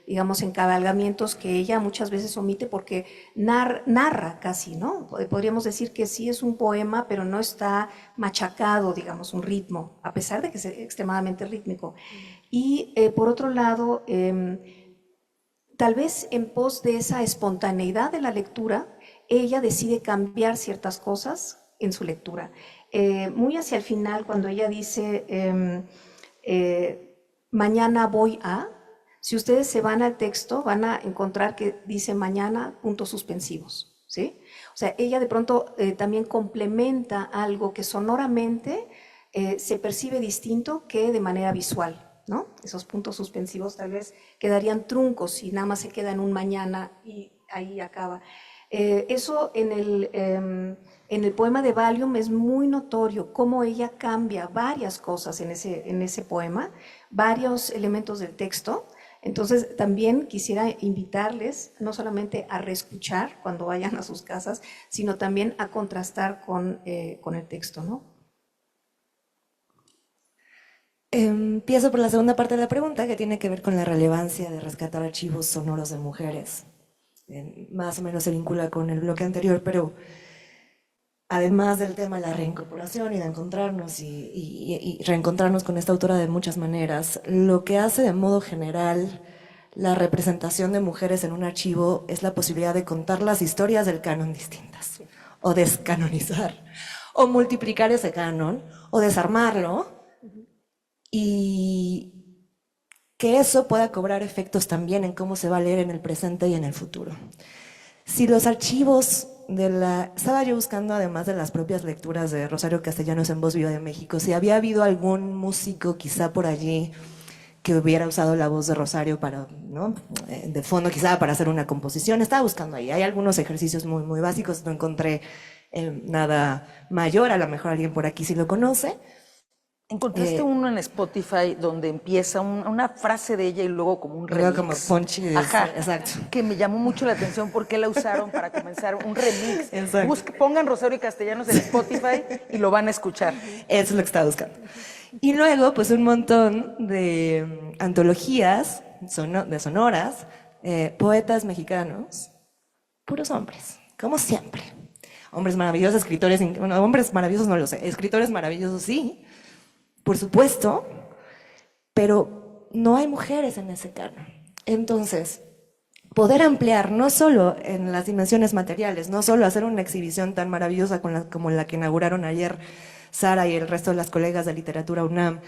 digamos, encabalgamientos que ella muchas veces omite porque narra casi, ¿no? Podríamos decir que sí es un poema, pero no está machacado, digamos, un ritmo, a pesar de que es extremadamente rítmico. Y por otro lado, tal vez en pos de esa espontaneidad de la lectura, ella decide cambiar ciertas cosas en su lectura. Muy hacia el final, cuando ella dice... mañana voy a, si ustedes se van al texto van a encontrar que dice mañana puntos suspensivos, ¿sí? O sea, ella de pronto también complementa algo que sonoramente se percibe distinto que de manera visual, ¿no? Esos puntos suspensivos tal vez quedarían truncos si nada más se queda en un mañana y ahí acaba. Eso en el poema de Valium es muy notorio cómo ella cambia varias cosas en ese poema, varios elementos del texto. Entonces también quisiera invitarles no solamente a reescuchar cuando vayan a sus casas, sino también a contrastar con el texto, ¿no? Empiezo por la segunda parte de la pregunta, que tiene que ver con la relevancia de rescatar archivos sonoros de mujeres. Más o menos se vincula con el bloque anterior, pero además del tema de la reincorporación y de encontrarnos y reencontrarnos con esta autora de muchas maneras, lo que hace de modo general la representación de mujeres en un archivo es la posibilidad de contar las historias del canon distintas, o descanonizar, o multiplicar ese canon, o desarmarlo, y que eso pueda cobrar efectos también en cómo se va a leer en el presente y en el futuro. Si los archivos estaba yo buscando, además de las propias lecturas de Rosario Castellanos en Voz Viva de México, si había habido algún músico quizá por allí que hubiera usado la voz de Rosario para, ¿no? De fondo quizá para hacer una composición. Estaba buscando ahí, hay algunos ejercicios muy, muy básicos, no encontré nada mayor, a lo mejor alguien por aquí sí lo conoce. Encontraste uno en Spotify donde empieza una frase de ella y luego como un remix. Luego como punchy. Ajá, exacto. Que me llamó mucho la atención porque la usaron para comenzar un remix. Exacto. Pongan Rosario Castellanos en Spotify y lo van a escuchar. Eso es lo que estaba buscando. Y luego, pues un montón de antologías de sonoras, poetas mexicanos, puros hombres, como siempre. Hombres maravillosos, escritores, bueno, hombres maravillosos no lo sé, escritores maravillosos sí, por supuesto, pero no hay mujeres en ese canon. Entonces, poder ampliar no solo en las dimensiones materiales, no solo hacer una exhibición tan maravillosa como la que inauguraron ayer Sara y el resto de las colegas de Literatura UNAM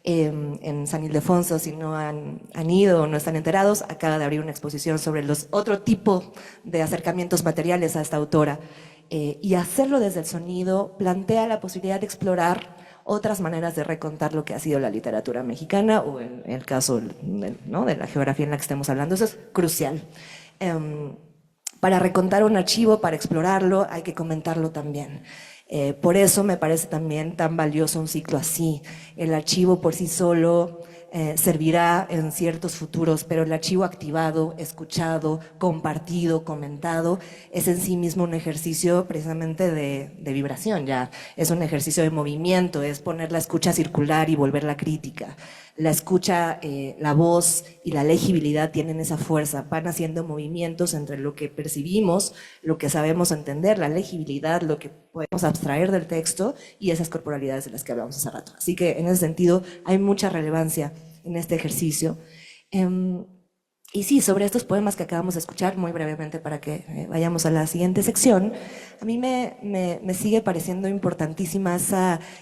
en San Ildefonso, si no han ido o no están enterados, acaba de abrir una exposición sobre otro tipo de acercamientos materiales a esta autora. Y hacerlo desde el sonido plantea la posibilidad de explorar otras maneras de recontar lo que ha sido la literatura mexicana o en el caso, ¿no?, de la geografía en la que estemos hablando. Eso es crucial. Para recontar un archivo, para explorarlo, hay que comentarlo también. Por eso me parece también tan valioso un ciclo así. El archivo por sí solo servirá en ciertos futuros, pero el archivo activado, escuchado, compartido, comentado, es en sí mismo un ejercicio precisamente de vibración, ya es un ejercicio de movimiento, es poner la escucha circular y volverla crítica. La escucha, la voz y la legibilidad tienen esa fuerza, van haciendo movimientos entre lo que percibimos, lo que sabemos entender, la legibilidad, lo que podemos abstraer del texto y esas corporalidades de las que hablamos hace rato. Así que en ese sentido hay mucha relevancia en este ejercicio. Y sí, sobre estos poemas que acabamos de escuchar, muy brevemente para que vayamos a la siguiente sección, a mí me sigue pareciendo importantísima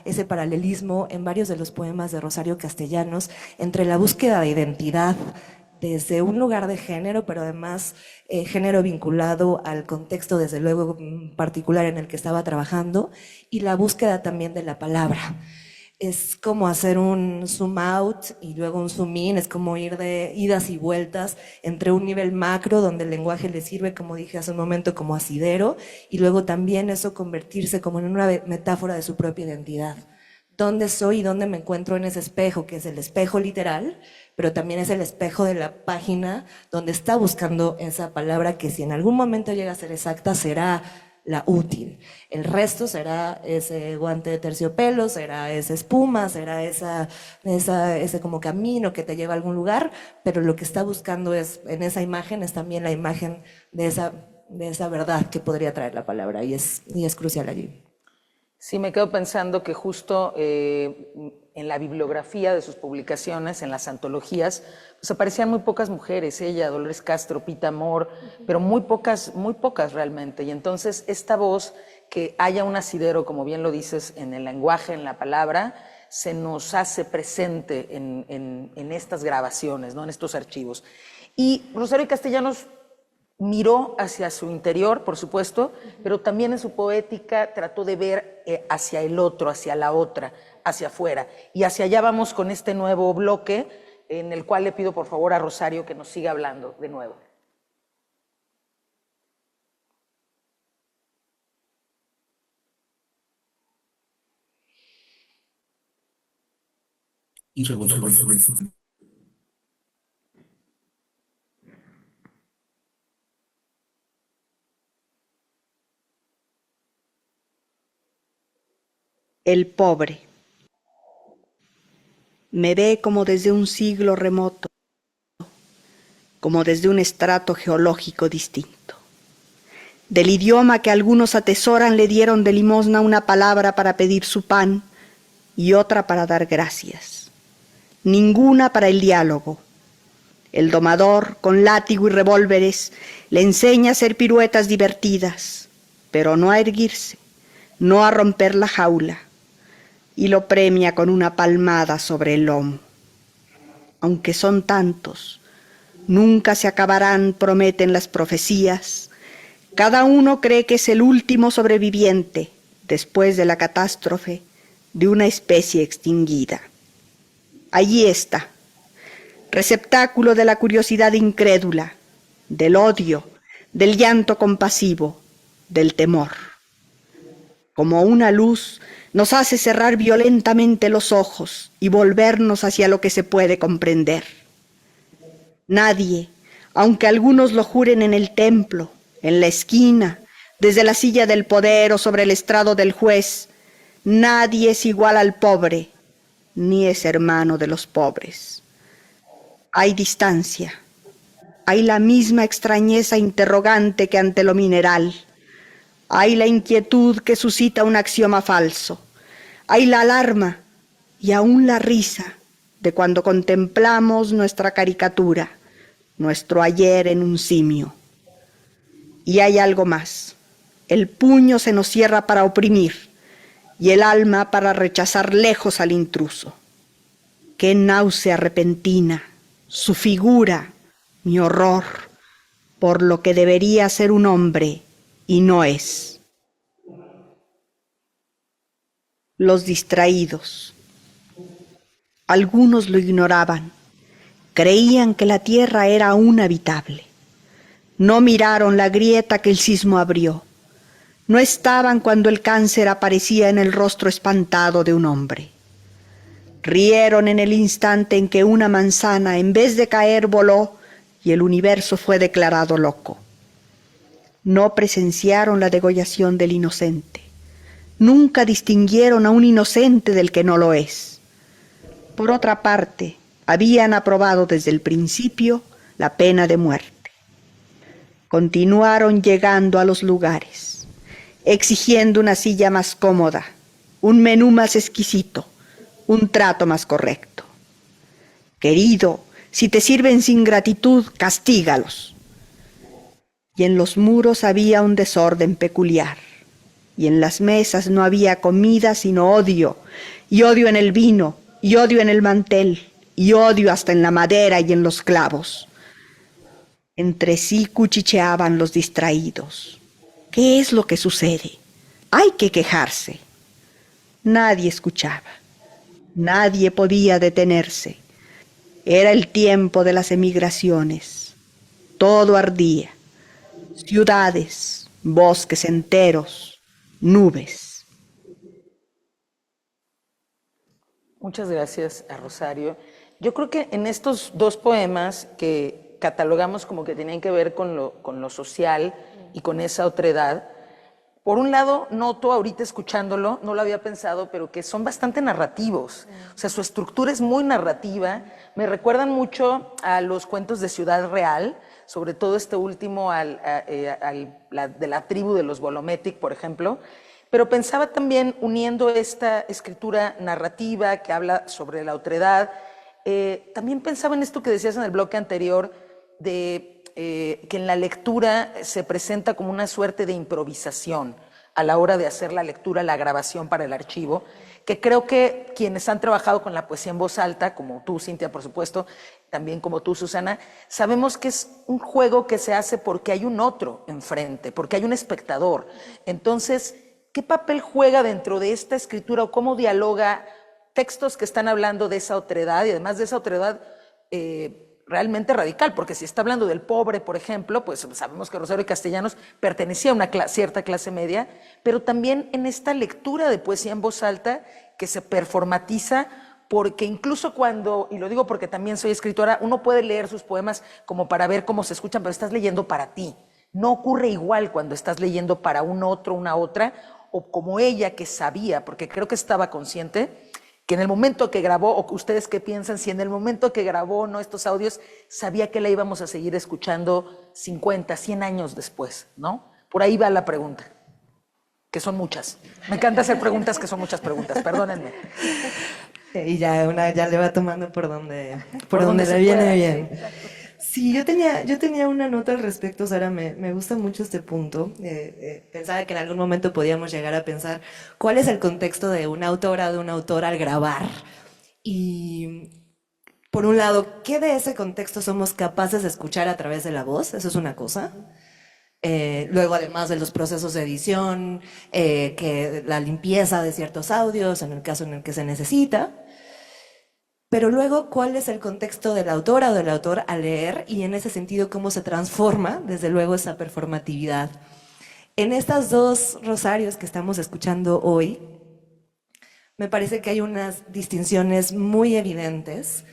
ese paralelismo en varios de los poemas de Rosario Castellanos entre la búsqueda de identidad desde un lugar de género, pero además género vinculado al contexto, desde luego, particular en el que estaba trabajando, y la búsqueda también de la palabra. Es como hacer un zoom out y luego un zoom in, es como ir de idas y vueltas entre un nivel macro donde el lenguaje le sirve, como dije hace un momento, como asidero, y luego también eso convertirse como en una metáfora de su propia identidad. ¿Dónde soy y dónde me encuentro en ese espejo, que es el espejo literal, pero también es el espejo de la página donde está buscando esa palabra que si en algún momento llega a ser exacta será la útil? El resto será ese guante de terciopelo, será esa espuma, será ese como camino que te lleva a algún lugar, pero lo que está buscando es, en esa imagen, es también la imagen de esa verdad que podría traer la palabra, y es crucial allí. Sí, me quedo pensando que justo en la bibliografía de sus publicaciones, en las antologías, pues aparecían muy pocas mujeres, ella, Dolores Castro, Pita Amor, pero muy pocas realmente. Y entonces esta voz, que haya un asidero, como bien lo dices, en el lenguaje, en la palabra, se nos hace presente en estas grabaciones, ¿no? En estos archivos. Y Rosario Castellanos miró hacia su interior, por supuesto, pero también en su poética trató de ver hacia el otro, hacia la otra, hacia afuera. Y hacia allá vamos con este nuevo bloque, en el cual le pido por favor a Rosario que nos siga hablando de nuevo. El pobre. Me ve como desde un siglo remoto, como desde un estrato geológico distinto. Del idioma que algunos atesoran le dieron de limosna una palabra para pedir su pan y otra para dar gracias. Ninguna para el diálogo. El domador, con látigo y revólveres, le enseña a hacer piruetas divertidas, pero no a erguirse, no a romper la jaula, y lo premia con una palmada sobre el lomo. Aunque son tantos, nunca se acabarán, prometen las profecías. Cada uno cree que es el último sobreviviente, después de la catástrofe, de una especie extinguida. Allí está, receptáculo de la curiosidad incrédula, del odio, del llanto compasivo, del temor. Como una luz, nos hace cerrar violentamente los ojos y volvernos hacia lo que se puede comprender. Nadie, aunque algunos lo juren en el templo, en la esquina, desde la silla del poder o sobre el estrado del juez, nadie es igual al pobre, ni es hermano de los pobres. Hay distancia, hay la misma extrañeza interrogante que ante lo mineral. Hay la inquietud que suscita un axioma falso. Hay la alarma y aún la risa de cuando contemplamos nuestra caricatura, nuestro ayer en un simio. Y hay algo más. El puño se nos cierra para oprimir y el alma para rechazar lejos al intruso. Qué náusea repentina, su figura, mi horror, por lo que debería ser un hombre y no es. Los distraídos. Algunos lo ignoraban, creían que la tierra era aún habitable. No miraron la grieta que el sismo abrió. No estaban cuando el cáncer aparecía en el rostro espantado de un hombre. Rieron en el instante en que una manzana, en vez de caer, voló y el universo fue declarado loco. No presenciaron la degollación del inocente. Nunca distinguieron a un inocente del que no lo es. Por otra parte, habían aprobado desde el principio la pena de muerte. Continuaron llegando a los lugares, exigiendo una silla más cómoda, un menú más exquisito, un trato más correcto. Querido, si te sirven sin gratitud, castígalos. Y en los muros había un desorden peculiar, y en las mesas no había comida sino odio, y odio en el vino, y odio en el mantel, y odio hasta en la madera y en los clavos. Entre sí cuchicheaban los distraídos. ¿Qué es lo que sucede? Hay que quejarse. Nadie escuchaba. Nadie podía detenerse. Era el tiempo de las emigraciones. Todo ardía. Ciudades, bosques enteros, nubes. Muchas gracias a Rosario. Yo creo que en estos dos poemas que catalogamos como que tenían que ver con lo social y con esa otredad, por un lado noto ahorita escuchándolo, no lo había pensado, pero que son bastante narrativos. O sea, su estructura es muy narrativa. Me recuerdan mucho a los cuentos de Ciudad Real, sobre todo este último de la tribu de los Bolometic, por ejemplo. Pero pensaba también, uniendo esta escritura narrativa que habla sobre la otredad, también pensaba en esto que decías en el bloque anterior, de que en la lectura se presenta como una suerte de improvisación a la hora de hacer la lectura, la grabación para el archivo, que creo que quienes han trabajado con la poesía en voz alta, como tú, Cintia, por supuesto, también como tú, Susana, sabemos que es un juego que se hace porque hay un otro enfrente, porque hay un espectador. Entonces, ¿qué papel juega dentro de esta escritura o cómo dialoga textos que están hablando de esa otredad y además de esa otredad realmente radical? Porque si está hablando del pobre, por ejemplo, pues sabemos que Rosario Castellanos pertenecía a una cierta clase media, pero también en esta lectura de poesía en voz alta que se performatiza, porque incluso cuando, y lo digo porque también soy escritora, uno puede leer sus poemas como para ver cómo se escuchan, pero estás leyendo para ti. No ocurre igual cuando estás leyendo para un otro, una otra, o como ella que sabía, porque creo que estaba consciente, que en el momento que grabó, o ustedes qué piensan, si en el momento que grabó ¿no? estos audios, sabía que la íbamos a seguir escuchando 50, 100 años después, ¿no? Por ahí va la pregunta, que son muchas. Me encanta hacer preguntas que son muchas preguntas, perdónenme. Y ya una ya le va tomando por donde le viene bien. Sí, yo tenía una nota al respecto, Sara, me gusta mucho este punto. Pensaba que en algún momento podíamos llegar a pensar cuál es el contexto de una autora o de un autor al grabar. Y por un lado, ¿qué de ese contexto somos capaces de escuchar a través de la voz? Eso es una cosa. Luego, además de los procesos de edición, que la limpieza de ciertos audios, en el caso en el que se necesita. Pero luego, ¿cuál es el contexto de la autora o del autor al leer? Y en ese sentido, ¿cómo se transforma, desde luego, esa performatividad? En estas dos rosarios que estamos escuchando hoy, me parece que hay unas distinciones muy evidentes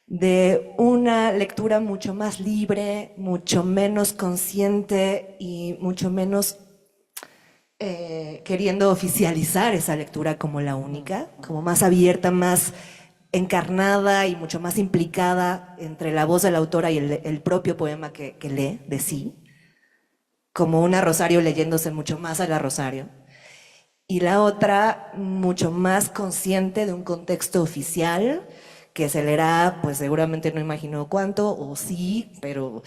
de una lectura mucho más libre, mucho menos consciente y mucho menos queriendo oficializar esa lectura como la única, como más abierta, más encarnada y mucho más implicada entre la voz de la autora y el propio poema que lee de sí, como una Rosario leyéndose mucho más a la Rosario, y la otra mucho más consciente de un contexto oficial que se leerá, pues seguramente no imagino cuánto, o sí, pero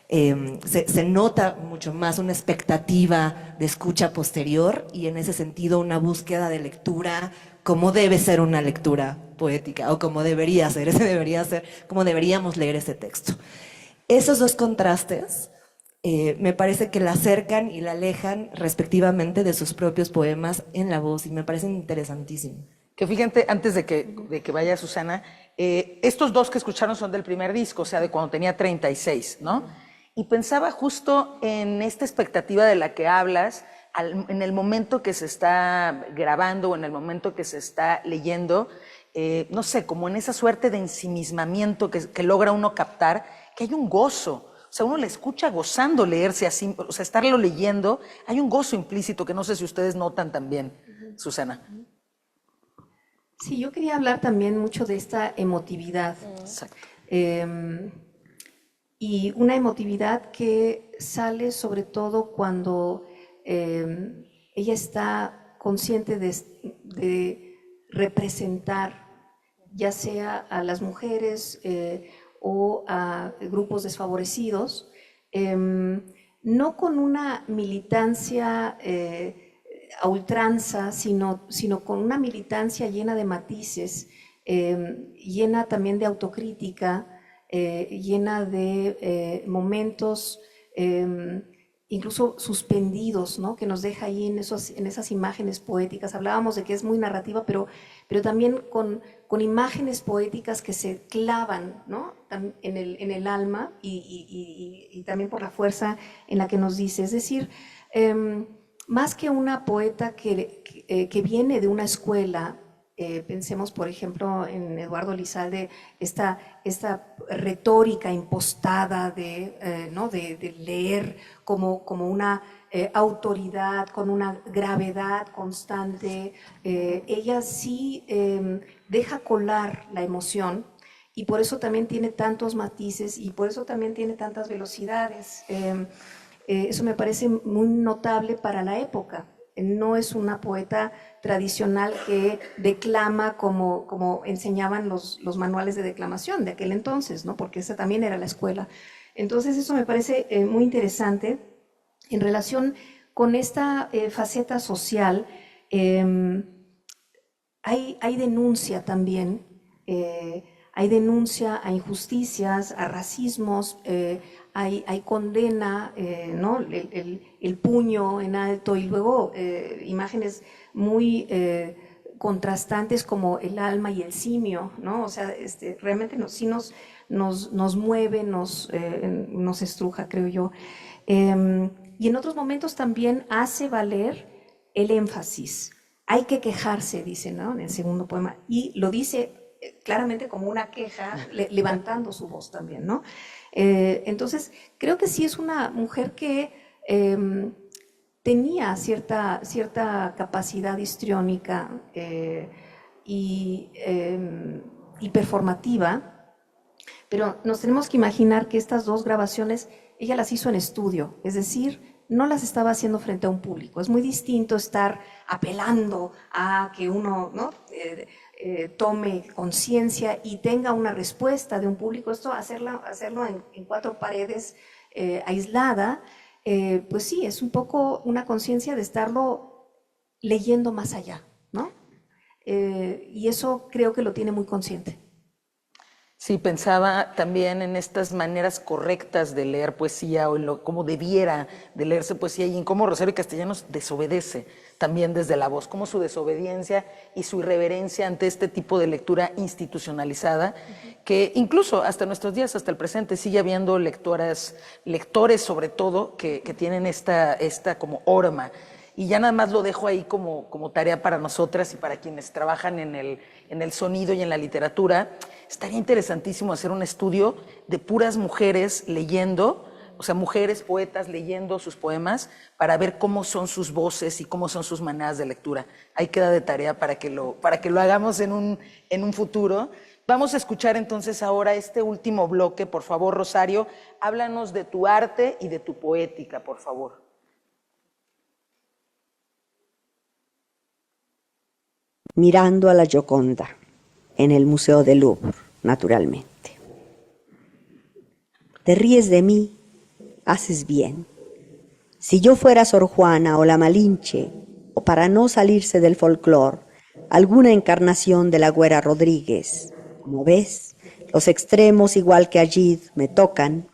se nota mucho más una expectativa de escucha posterior y en ese sentido una búsqueda de lectura como debe ser una lectura poética o como debería ser, como deberíamos leer ese texto. Esos dos contrastes me parece que la acercan y la alejan respectivamente de sus propios poemas en la voz y me parecen interesantísimos. Que fíjate, antes de que vaya Susana, estos dos que escucharon son del primer disco, o sea, de cuando tenía 36, ¿no? Y pensaba justo en esta expectativa de la que hablas, en el momento que se está grabando o en el momento que se está leyendo, no sé, como en esa suerte de ensimismamiento que logra uno captar, que hay un gozo. O sea, uno le escucha gozando leerse así, o sea, estarlo leyendo, hay un gozo implícito que no sé si ustedes notan también, Susana. Sí, yo quería hablar también mucho de esta emotividad. Exacto. Y una emotividad que sale sobre todo cuando ella está consciente de representar ya sea a las mujeres o a grupos desfavorecidos, no con una militancia a ultranza, sino con una militancia llena de matices, llena también de autocrítica, llena de momentos incluso suspendidos, ¿no? Que nos deja ahí en esas imágenes poéticas. Hablábamos de que es muy narrativa, pero también con imágenes poéticas que se clavan, ¿no? en el alma y también por la fuerza en la que nos dice. Es decir, más que una poeta que viene de una escuela, pensemos, por ejemplo, en Eduardo Lizalde, esta retórica impostada ¿no? de leer como una autoridad, con una gravedad constante. Ella sí deja colar la emoción y por eso también tiene tantos matices y por eso también tiene tantas velocidades. Eso me parece muy notable para la época. No es una poeta tradicional que declama como enseñaban los manuales de declamación de aquel entonces, ¿no? Porque esa también era la escuela. Entonces eso me parece muy interesante en relación con esta faceta social. Hay denuncia también, hay denuncia a injusticias, a racismos, hay condena, ¿no? El puño en alto y luego imágenes muy contrastantes como el alma y el simio, ¿no? O sea, realmente sí nos mueve, nos estruja, creo yo. Y en otros momentos también hace valer el énfasis. Hay que quejarse, dice, ¿no? En el segundo poema. Y lo dice claramente como una queja, levantando su voz también, ¿no? Entonces, creo que sí es una mujer que tenía cierta capacidad histriónica y performativa, pero nos tenemos que imaginar que estas dos grabaciones ella las hizo en estudio, es decir, no las estaba haciendo frente a un público. Es muy distinto estar apelando a que uno, ¿no? Tome conciencia y tenga una respuesta de un público. Esto, hacerlo en cuatro paredes aislada, pues sí, es un poco una conciencia de estarlo leyendo más allá, ¿no? Y eso creo que lo tiene muy consciente. Sí, pensaba también en estas maneras correctas de leer poesía o en cómo debiera de leerse poesía y en cómo Rosario Castellanos desobedece también desde la voz, cómo su desobediencia y su irreverencia ante este tipo de lectura institucionalizada, que incluso hasta nuestros días, hasta el presente, sigue habiendo lectores sobre todo, que tienen esta como horma. Y ya nada más lo dejo ahí como tarea para nosotras y para quienes trabajan en el sonido y en la literatura. Estaría interesantísimo hacer un estudio de puras mujeres leyendo, o sea, mujeres poetas leyendo sus poemas para ver cómo son sus voces y cómo son sus maneras de lectura. Ahí queda de tarea para que lo hagamos en un futuro. Vamos a escuchar entonces ahora este último bloque. Por favor, Rosario, háblanos de tu arte y de tu poética, por favor. Mirando a la Gioconda, en el Museo del Louvre, naturalmente. Te ríes de mí, haces bien. Si yo fuera Sor Juana o la Malinche, o para no salirse del folclore, alguna encarnación de la Güera Rodríguez, como ves, los extremos igual que Agid me tocan,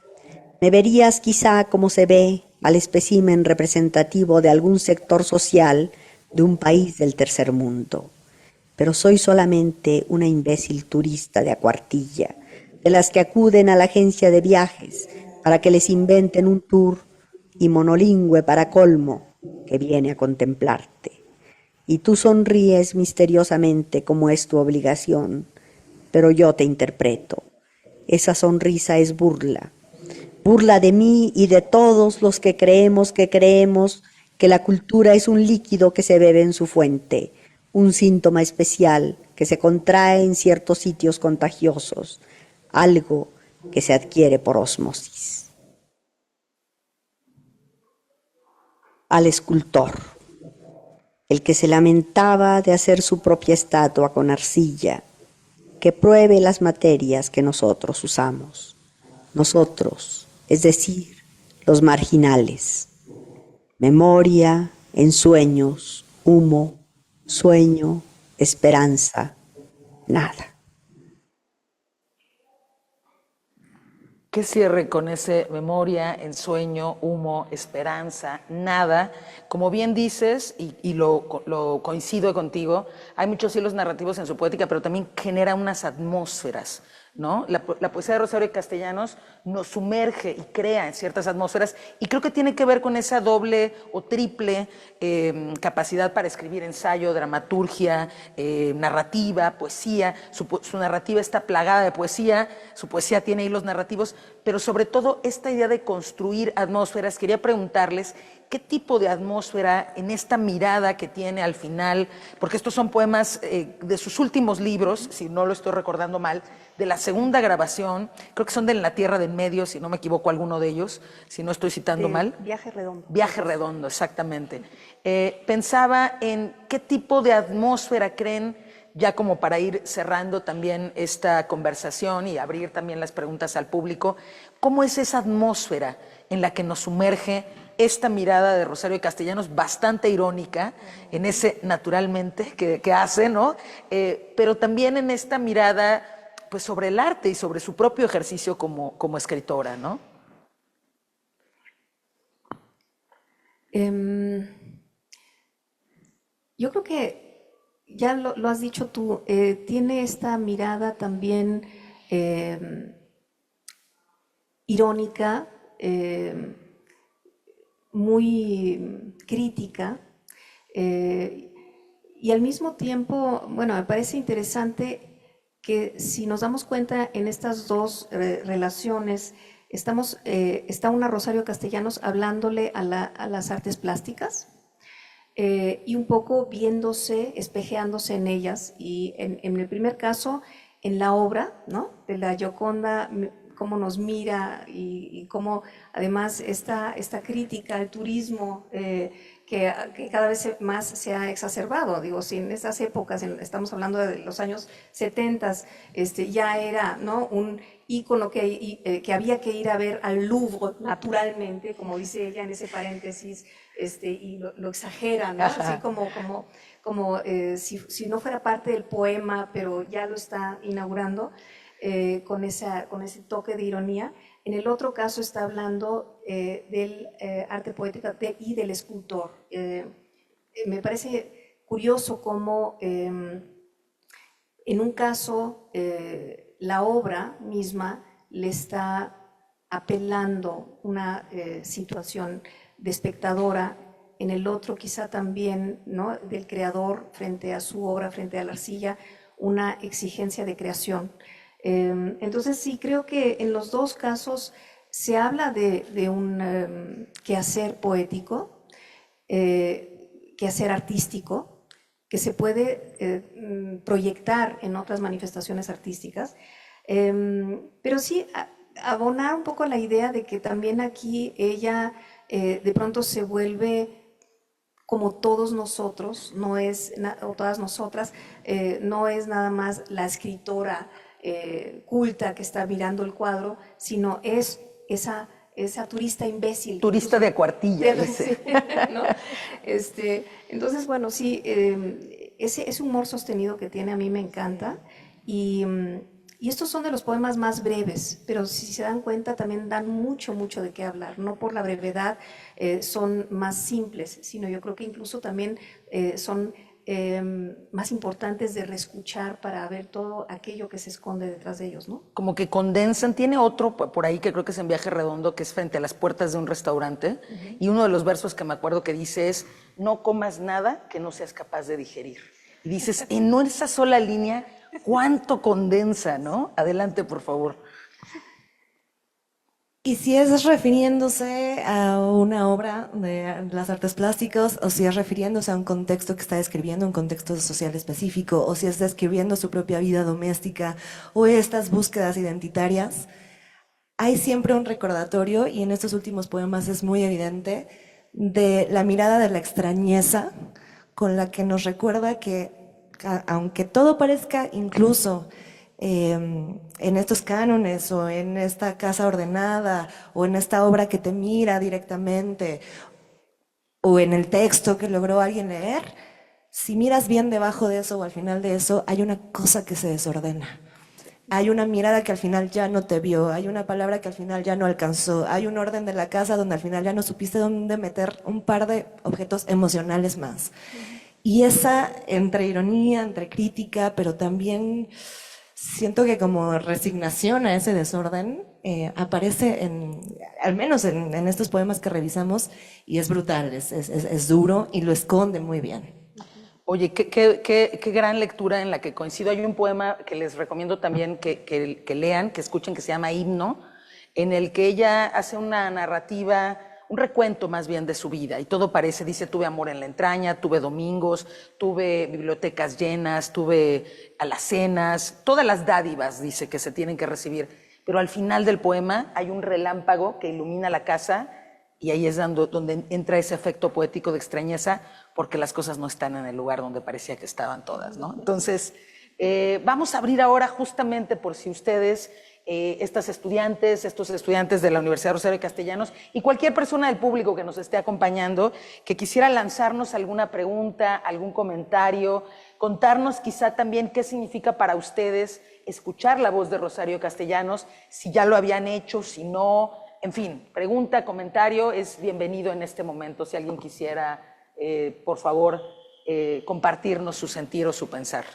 me verías quizá como se ve al espécimen representativo de algún sector social de un país del tercer mundo. Pero soy solamente una imbécil turista de a cuartilla, de las que acuden a la agencia de viajes para que les inventen un tour y monolingüe para colmo que viene a contemplarte. Y tú sonríes misteriosamente como es tu obligación, pero yo te interpreto. Esa sonrisa es burla, burla de mí y de todos los que creemos que la cultura es un líquido que se bebe en su fuente, un síntoma especial que se contrae en ciertos sitios contagiosos, algo que se adquiere por ósmosis. Al escultor, el que se lamentaba de hacer su propia estatua con arcilla, que pruebe las materias que nosotros usamos. Nosotros, es decir, los marginales. Memoria, ensueños, humo, sueño, esperanza, nada. ¿Qué cierre con ese memoria, ensueño, humo, esperanza, nada? Como bien dices, y lo coincido contigo, hay muchos hilos narrativos en su poética, pero también genera unas atmósferas, ¿no? La poesía de Rosario Castellanos nos sumerge y crea en ciertas atmósferas, y creo que tiene que ver con esa doble o triple capacidad para escribir ensayo, dramaturgia, narrativa, poesía. Su narrativa está plagada de poesía, su poesía tiene hilos narrativos, pero sobre todo esta idea de construir atmósferas. Quería preguntarles qué tipo de atmósfera en esta mirada que tiene al final, porque estos son poemas de sus últimos libros, si no lo estoy recordando mal, de la segunda grabación, creo que son de La Tierra del Medio, si no me equivoco alguno de ellos, si no estoy citando mal. Viaje Redondo. Viaje Redondo, exactamente. Pensaba en qué tipo de atmósfera creen, ya como para ir cerrando también esta conversación y abrir también las preguntas al público, ¿cómo es esa atmósfera en la que nos sumerge esta mirada de Rosario Castellanos, bastante irónica, en ese naturalmente que hace, ¿no? Pero también en esta mirada pues, sobre el arte y sobre su propio ejercicio como escritora, ¿no? Yo creo que ya lo has dicho tú, tiene esta mirada también irónica, muy crítica, y al mismo tiempo, bueno, me parece interesante que si nos damos cuenta en estas dos relaciones, está una Rosario Castellanos hablándole a las artes plásticas, y un poco viéndose, espejeándose en ellas, y en el primer caso, en la obra, ¿no? De la Gioconda, cómo nos mira y cómo además esta crítica al turismo que cada vez más se ha exacerbado. Digo, si en estas épocas, estamos hablando de los años 70, ya era, ¿no?, un ícono que había que ir a ver al Louvre naturalmente, como dice ella en ese paréntesis, y lo exagera, ¿no? Así como si no fuera parte del poema, pero ya lo está inaugurando con ese toque de ironía. En el otro caso está hablando del arte poético y del escultor. Me parece curioso cómo en un caso la obra misma le está apelando una situación de espectadora, en el otro quizá también, ¿no?, del creador frente a su obra, frente a la arcilla, una exigencia de creación. Entonces sí, creo que en los dos casos se habla de un quehacer poético, quehacer artístico, que se puede proyectar en otras manifestaciones artísticas, pero sí abonar un poco la idea de que también aquí ella de pronto se vuelve como todos nosotros, o todas nosotras, no es nada más la escritora culta que está mirando el cuadro, sino es esa turista imbécil. Turista de cuartilla, dice. ¿No? Entonces, bueno, sí, ese humor sostenido que tiene a mí me encanta, y estos son de los poemas más breves, pero si se dan cuenta también dan mucho de qué hablar, no por la brevedad son más simples, sino yo creo que incluso también son más importantes de reescuchar para ver todo aquello que se esconde detrás de ellos, ¿no? Como que condensan. Tiene otro por ahí que creo que es en Viaje Redondo, que es frente a las puertas de un restaurante, y uno de los versos que me acuerdo que dice es: no comas nada que no seas capaz de digerir. Y dices, en esa sola línea, ¿cuánto condensa, no? Adelante, por favor. Y si es refiriéndose a una obra de las artes plásticas, o si es refiriéndose a un contexto que está describiendo, un contexto social específico, o si está describiendo su propia vida doméstica, o estas búsquedas identitarias, hay siempre un recordatorio, y en estos últimos poemas es muy evidente, de la mirada de la extrañeza con la que nos recuerda que, aunque todo parezca incluso en estos cánones, o en esta casa ordenada, o en esta obra que te mira directamente, o en el texto que logró alguien leer, si miras bien debajo de eso o al final de eso, hay una cosa que se desordena. hay una mirada que al final ya no te vio, hay una palabra que al final ya no alcanzó, hay un orden de la casa donde al final ya no supiste dónde meter un par de objetos emocionales más. Y esa, entre ironía, entre crítica, pero también siento que como resignación a ese desorden, aparece al menos en estos poemas que revisamos, y es brutal, es duro y lo esconde muy bien. Oye, qué gran lectura en la que coincido. Hay un poema que les recomiendo también que lean, que escuchen, que se llama Himno, en el que ella hace una narrativa, un recuento más bien de su vida, y todo parece, dice, tuve amor en la entraña, tuve domingos, tuve bibliotecas llenas, tuve alacenas, todas las dádivas, dice, que se tienen que recibir. Pero al final del poema hay un relámpago que ilumina la casa, y ahí es donde entra ese efecto poético de extrañeza, porque las cosas no están en el lugar donde parecía que estaban todas, ¿no? Entonces, vamos a abrir ahora justamente por si ustedes, estos estudiantes de la Universidad Rosario Castellanos y cualquier persona del público que nos esté acompañando, que quisiera lanzarnos alguna pregunta, algún comentario, contarnos quizá también qué significa para ustedes escuchar la voz de Rosario Castellanos, si ya lo habían hecho, si no, en fin, pregunta, comentario, es bienvenido en este momento. Si alguien quisiera, por favor, compartirnos su sentir o su pensar.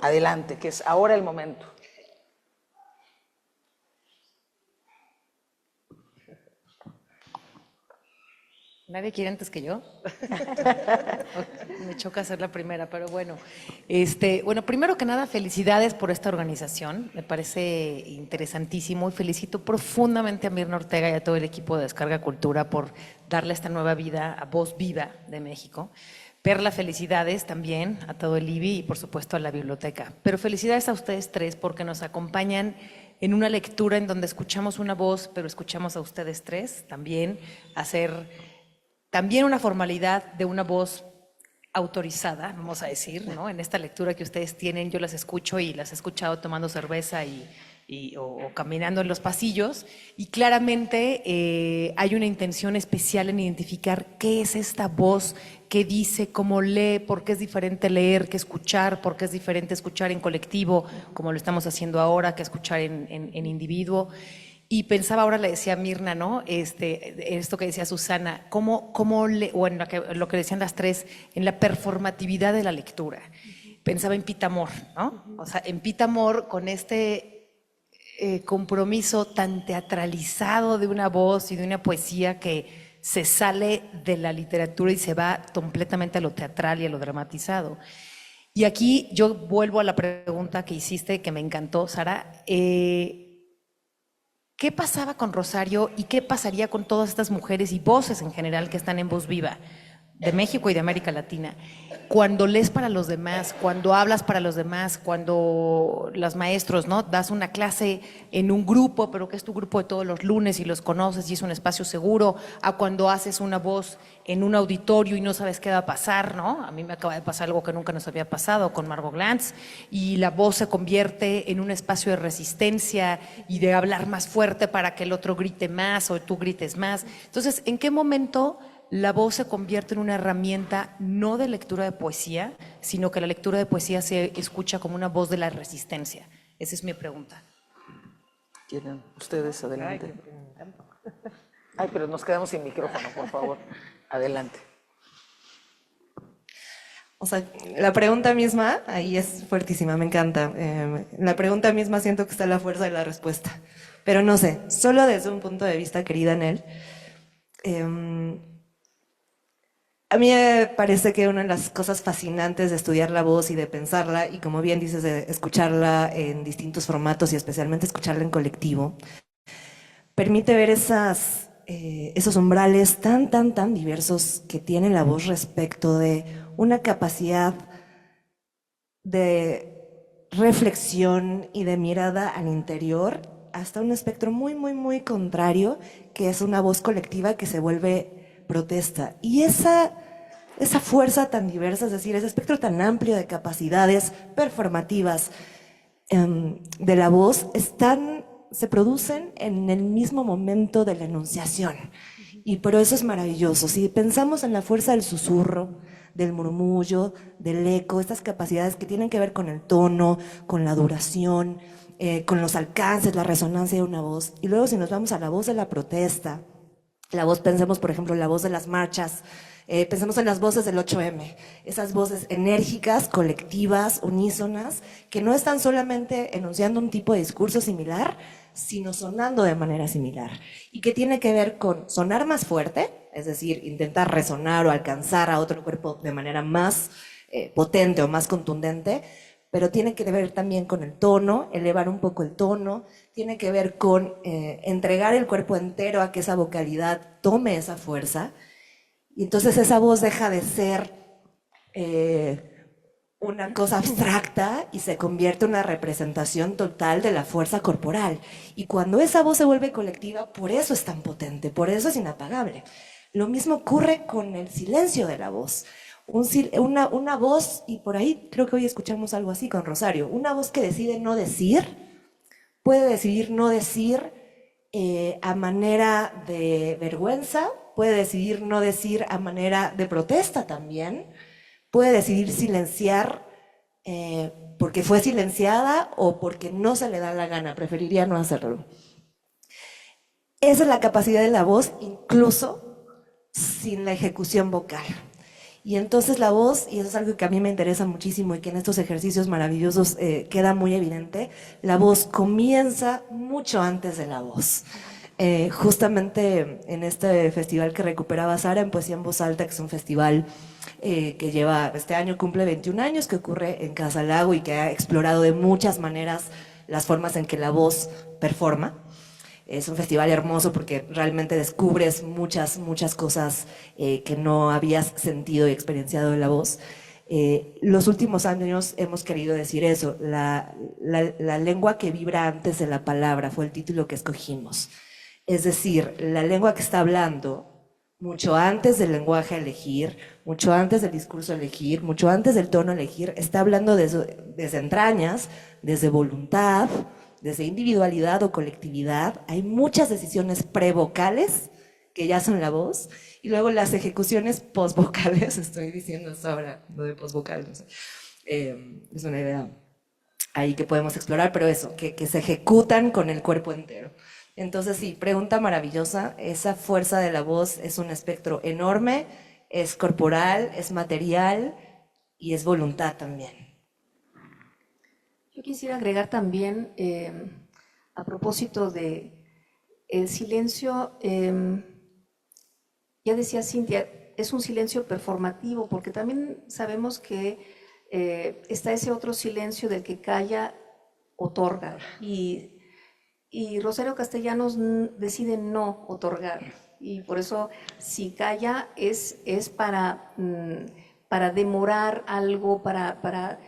Adelante, que es ahora el momento. ¿Nadie quiere antes que yo? Me choca ser la primera, pero bueno. Bueno, primero que nada, felicidades por esta organización. Me parece interesantísimo y felicito profundamente a Mirna Ortega y a todo el equipo de Descarga Cultura por darle esta nueva vida a Voz Viva de México. Perla, felicidades también a todo el IBI y por supuesto a la biblioteca. Pero felicidades a ustedes tres porque nos acompañan en una lectura en donde escuchamos una voz, pero escuchamos a ustedes tres también hacer también una formalidad de una voz autorizada, vamos a decir, ¿no? En esta lectura que ustedes tienen, yo las escucho y las he escuchado tomando cerveza o caminando en los pasillos, y claramente hay una intención especial en identificar qué es esta voz, qué dice, cómo lee, por qué es diferente leer que escuchar, por qué es diferente escuchar en colectivo, como lo estamos haciendo ahora, que escuchar en individuo. Y pensaba, ahora le decía a Mirna, ¿no? Esto que decía Susana, bueno, lo que decían las tres, en la performatividad de la lectura. Pensaba en Pita Amor, ¿no? O sea, en Pita Amor, con este compromiso tan teatralizado de una voz y de una poesía que se sale de la literatura y se va completamente a lo teatral y a lo dramatizado. Y aquí yo vuelvo a la pregunta que hiciste, que me encantó, Sara. ¿Qué pasaba con Rosario y qué pasaría con todas estas mujeres y voces en general que están en Voz Viva de México y de América Latina? Cuando lees para los demás, cuando hablas para los demás, cuando los maestros, ¿no? Das una clase en un grupo, pero que es tu grupo de todos los lunes y los conoces y es un espacio seguro, a cuando haces una voz en un auditorio y no sabes qué va a pasar, ¿no? A mí me acaba de pasar algo que nunca nos había pasado con Margot Glantz, y la voz se convierte en un espacio de resistencia y de hablar más fuerte para que el otro grite más o tú grites más. Entonces, ¿en qué momento la voz se convierte en una herramienta no de lectura de poesía, sino que la lectura de poesía se escucha como una voz de la resistencia? Esa es mi pregunta. ¿Quieren ustedes? Adelante. Ay, pero nos quedamos sin micrófono, por favor. Adelante. O sea, la pregunta misma, ahí es fuertísima, me encanta. La pregunta misma siento que está la fuerza de la respuesta. Pero no sé, solo desde un punto de vista, querida Nel, a mí me parece que una de las cosas fascinantes de estudiar la voz y de pensarla, y como bien dices, de escucharla en distintos formatos y especialmente escucharla en colectivo, permite ver esos umbrales tan diversos que tiene la voz respecto de una capacidad de reflexión y de mirada al interior, hasta un espectro muy contrario, que es una voz colectiva que se vuelve protesta. Y esa fuerza tan diversa, es decir, ese espectro tan amplio de capacidades performativas de la voz, se producen en el mismo momento de la enunciación. Y por eso es maravilloso. Si pensamos en la fuerza del susurro, del murmullo, del eco, estas capacidades que tienen que ver con el tono, con la duración, con los alcances, la resonancia de una voz. Y luego si nos vamos a la voz de la protesta, la voz, pensemos por ejemplo en la voz de las marchas, pensemos en las voces del 8M, esas voces enérgicas, colectivas, unísonas, que no están solamente enunciando un tipo de discurso similar, sino sonando de manera similar. Y que tiene que ver con sonar más fuerte, es decir, intentar resonar o alcanzar a otro cuerpo de manera más potente o más contundente, pero tiene que ver también con el tono, elevar un poco el tono, tiene que ver con entregar el cuerpo entero a que esa vocalidad tome esa fuerza, y entonces esa voz deja de ser una cosa abstracta y se convierte en una representación total de la fuerza corporal. Y cuando esa voz se vuelve colectiva, por eso es tan potente, por eso es inapagable. Lo mismo ocurre con el silencio de la voz. Una voz, y por ahí creo que hoy escuchamos algo así con Rosario, una voz que decide no decir, puede decidir no decir a manera de vergüenza, puede decidir no decir a manera de protesta también, puede decidir silenciar porque fue silenciada o porque no se le da la gana, preferiría no hacerlo. Esa es la capacidad de la voz, incluso sin la ejecución vocal. Y entonces la voz, y eso es algo que a mí me interesa muchísimo y que en estos ejercicios maravillosos queda muy evidente, la voz comienza mucho antes de la voz. Justamente en este festival que recuperaba Sara, en Poesía en Voz Alta, que es un festival que lleva, este año cumple 21 años, que ocurre en Casa Lago y que ha explorado de muchas maneras las formas en que la voz performa. Es un festival hermoso porque realmente descubres muchas cosas que no habías sentido y experienciado en la voz. Los últimos años hemos querido decir eso, la lengua que vibra antes de la palabra fue el título que escogimos. Es decir, la lengua que está hablando mucho antes del lenguaje a elegir, mucho antes del discurso a elegir, mucho antes del tono a elegir, está hablando desde entrañas, desde voluntad, desde individualidad o colectividad. Hay muchas decisiones prevocales que ya son la voz, y luego las ejecuciones posvocales, estoy diciendo eso ahora, lo de posvocal, no sé. Es una idea ahí que podemos explorar, pero eso, que se ejecutan con el cuerpo entero. Entonces sí, pregunta maravillosa, esa fuerza de la voz es un espectro enorme, es corporal, es material y es voluntad también. Yo quisiera agregar también, a propósito de el silencio, ya decía Cintia, es un silencio performativo, porque también sabemos que está ese otro silencio del que calla, otorga, y Rosario Castellanos decide no otorgar, y por eso si calla es para demorar algo, para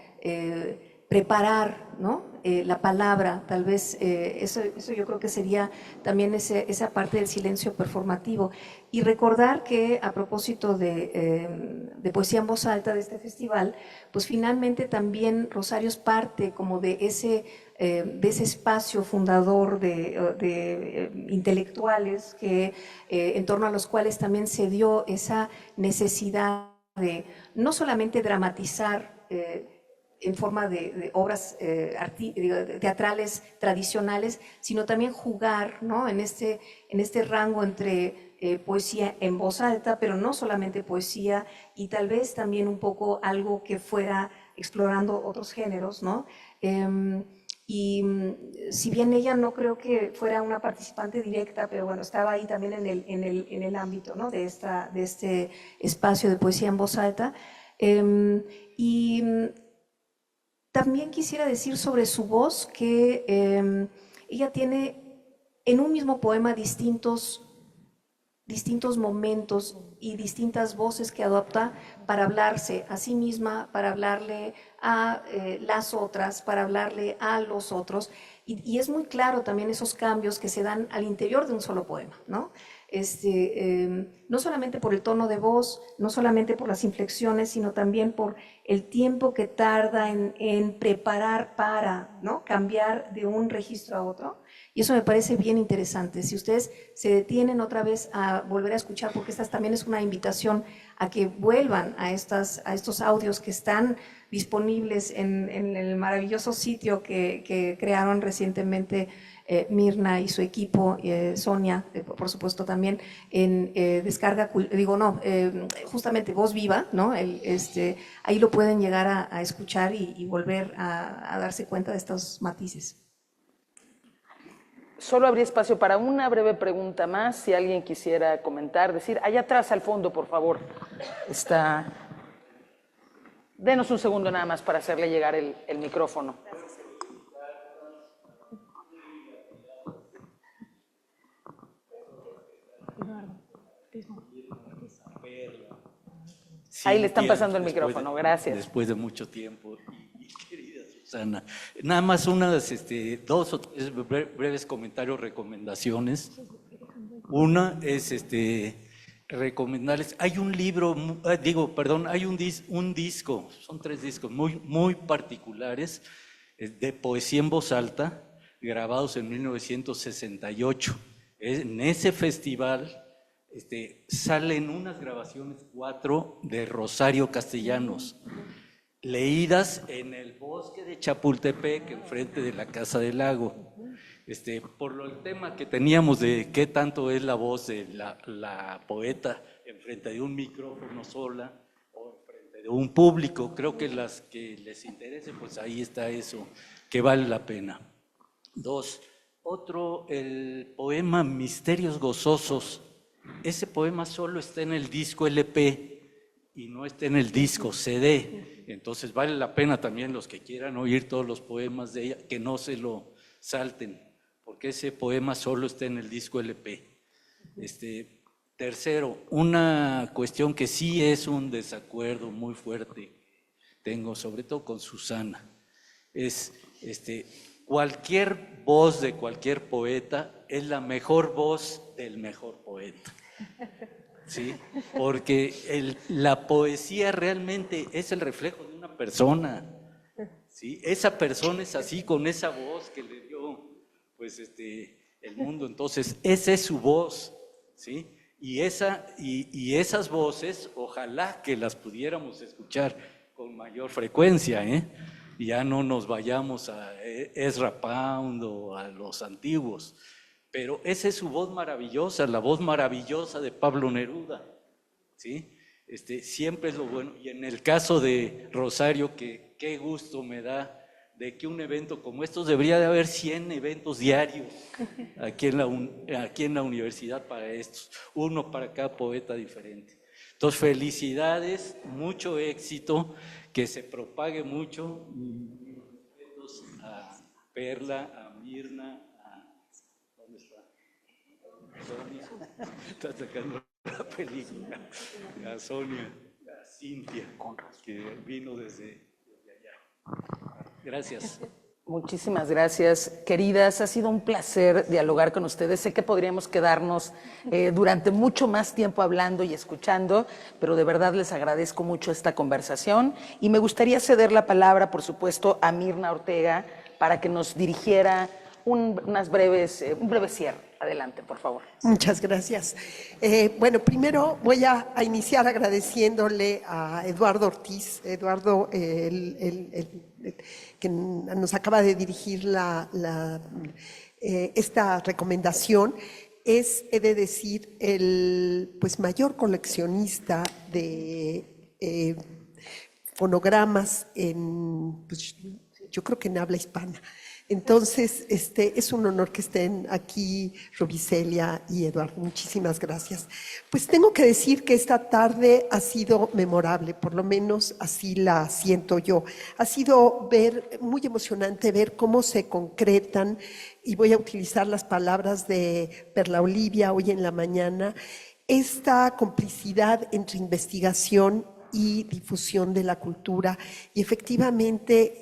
preparar, ¿no? La palabra, tal vez eso yo creo que sería también esa parte del silencio performativo. Y recordar que a propósito de Poesía en Voz Alta de este festival, pues finalmente también Rosario es parte como de ese espacio fundador de intelectuales en torno a los cuales también se dio esa necesidad de no solamente dramatizar en forma de obras teatrales tradicionales, sino también jugar, ¿no? en este rango entre poesía en voz alta, pero no solamente poesía, y tal vez también un poco algo que fuera explorando otros géneros, ¿no? Y si bien ella no creo que fuera una participante directa, pero bueno, estaba ahí también en el ámbito, ¿no? de este espacio de poesía en voz alta. También quisiera decir sobre su voz que ella tiene en un mismo poema distintos momentos y distintas voces que adopta para hablarse a sí misma, para hablarle a las otras, para hablarle a los otros. Y es muy claro también esos cambios que se dan al interior de un solo poema, ¿no? No solamente por el tono de voz, no solamente por las inflexiones, sino también por el tiempo que tarda en preparar para, ¿no? cambiar de un registro a otro. Y eso me parece bien interesante. Si ustedes se detienen otra vez a volver a escuchar, porque esta también es una invitación a que vuelvan a estos audios que están disponibles en el maravilloso sitio que crearon recientemente Mirna y su equipo, Sonia, por supuesto también, en justamente Voz Viva, ¿no? Ahí lo pueden llegar a escuchar y volver a darse cuenta de estos matices. Solo habría espacio para una breve pregunta más, si alguien quisiera comentar, decir, allá atrás al fondo, por favor, está... Denos un segundo nada más para hacerle llegar el micrófono. Sí, ahí le están pasando el micrófono, gracias. Después de mucho tiempo, y querida Susana, nada más unas, 2 o 3 breves comentarios, recomendaciones. Una es recomendarles, hay un libro, hay un disco, son 3 discos muy particulares de poesía en voz alta, grabados en 1968. En ese festival salen unas grabaciones 4 de Rosario Castellanos, leídas en el bosque de Chapultepec, enfrente de la Casa del Lago. Por el tema que teníamos de qué tanto es la voz de la poeta enfrente de un micrófono sola o enfrente de un público, creo que las que les interese, pues ahí está eso, que vale la pena. 2, el poema Misterios Gozosos. Ese poema solo está en el disco LP y no está en el disco CD, entonces vale la pena también los que quieran oír todos los poemas de ella, que no se lo salten, porque ese poema solo está en el disco LP. Tercero, una cuestión que sí es un desacuerdo muy fuerte, tengo sobre todo con Susana, es cualquier voz de cualquier poeta es la mejor voz del mejor poeta, ¿sí? Porque la poesía realmente es el reflejo de una persona, ¿sí? Esa persona es así, con esa voz que le dio, pues, el mundo. Entonces, esa es su voz, ¿sí? Y esas voces, ojalá que las pudiéramos escuchar con mayor frecuencia, Ya no nos vayamos a Ezra Pound o a los antiguos, pero esa es su voz maravillosa, la voz maravillosa de Pablo Neruda, ¿sí? Siempre es lo bueno. Y en el caso de Rosario, que qué gusto me da de que un evento como estos, debería de haber 100 eventos diarios aquí en la universidad para estos, uno para cada poeta diferente. Entonces, felicidades, mucho éxito, que se propague mucho. Mis respetos a Perla, a Mirna, ¿dónde está? Sonia, está sacando la película, a Sonia, a Cintia, que vino desde allá. Gracias. Muchísimas gracias, queridas. Ha sido un placer dialogar con ustedes. Sé que podríamos quedarnos durante mucho más tiempo hablando y escuchando, pero de verdad les agradezco mucho esta conversación y me gustaría ceder la palabra, por supuesto, a Mirna Ortega para que nos dirigiera un breve cierre. Adelante, por favor. Muchas gracias. Bueno, primero voy a iniciar agradeciéndole a Eduardo Ortiz, que nos acaba de dirigir esta recomendación. He de decir, el mayor coleccionista de fonogramas yo creo que en habla hispana. Entonces, es un honor que estén aquí Rubicelia y Eduardo. Muchísimas gracias. Pues tengo que decir que esta tarde ha sido memorable, por lo menos así la siento yo. Ha sido muy emocionante ver cómo se concretan, y voy a utilizar las palabras de Perla Olivia hoy en la mañana, esta complicidad entre investigación y difusión de la cultura, y efectivamente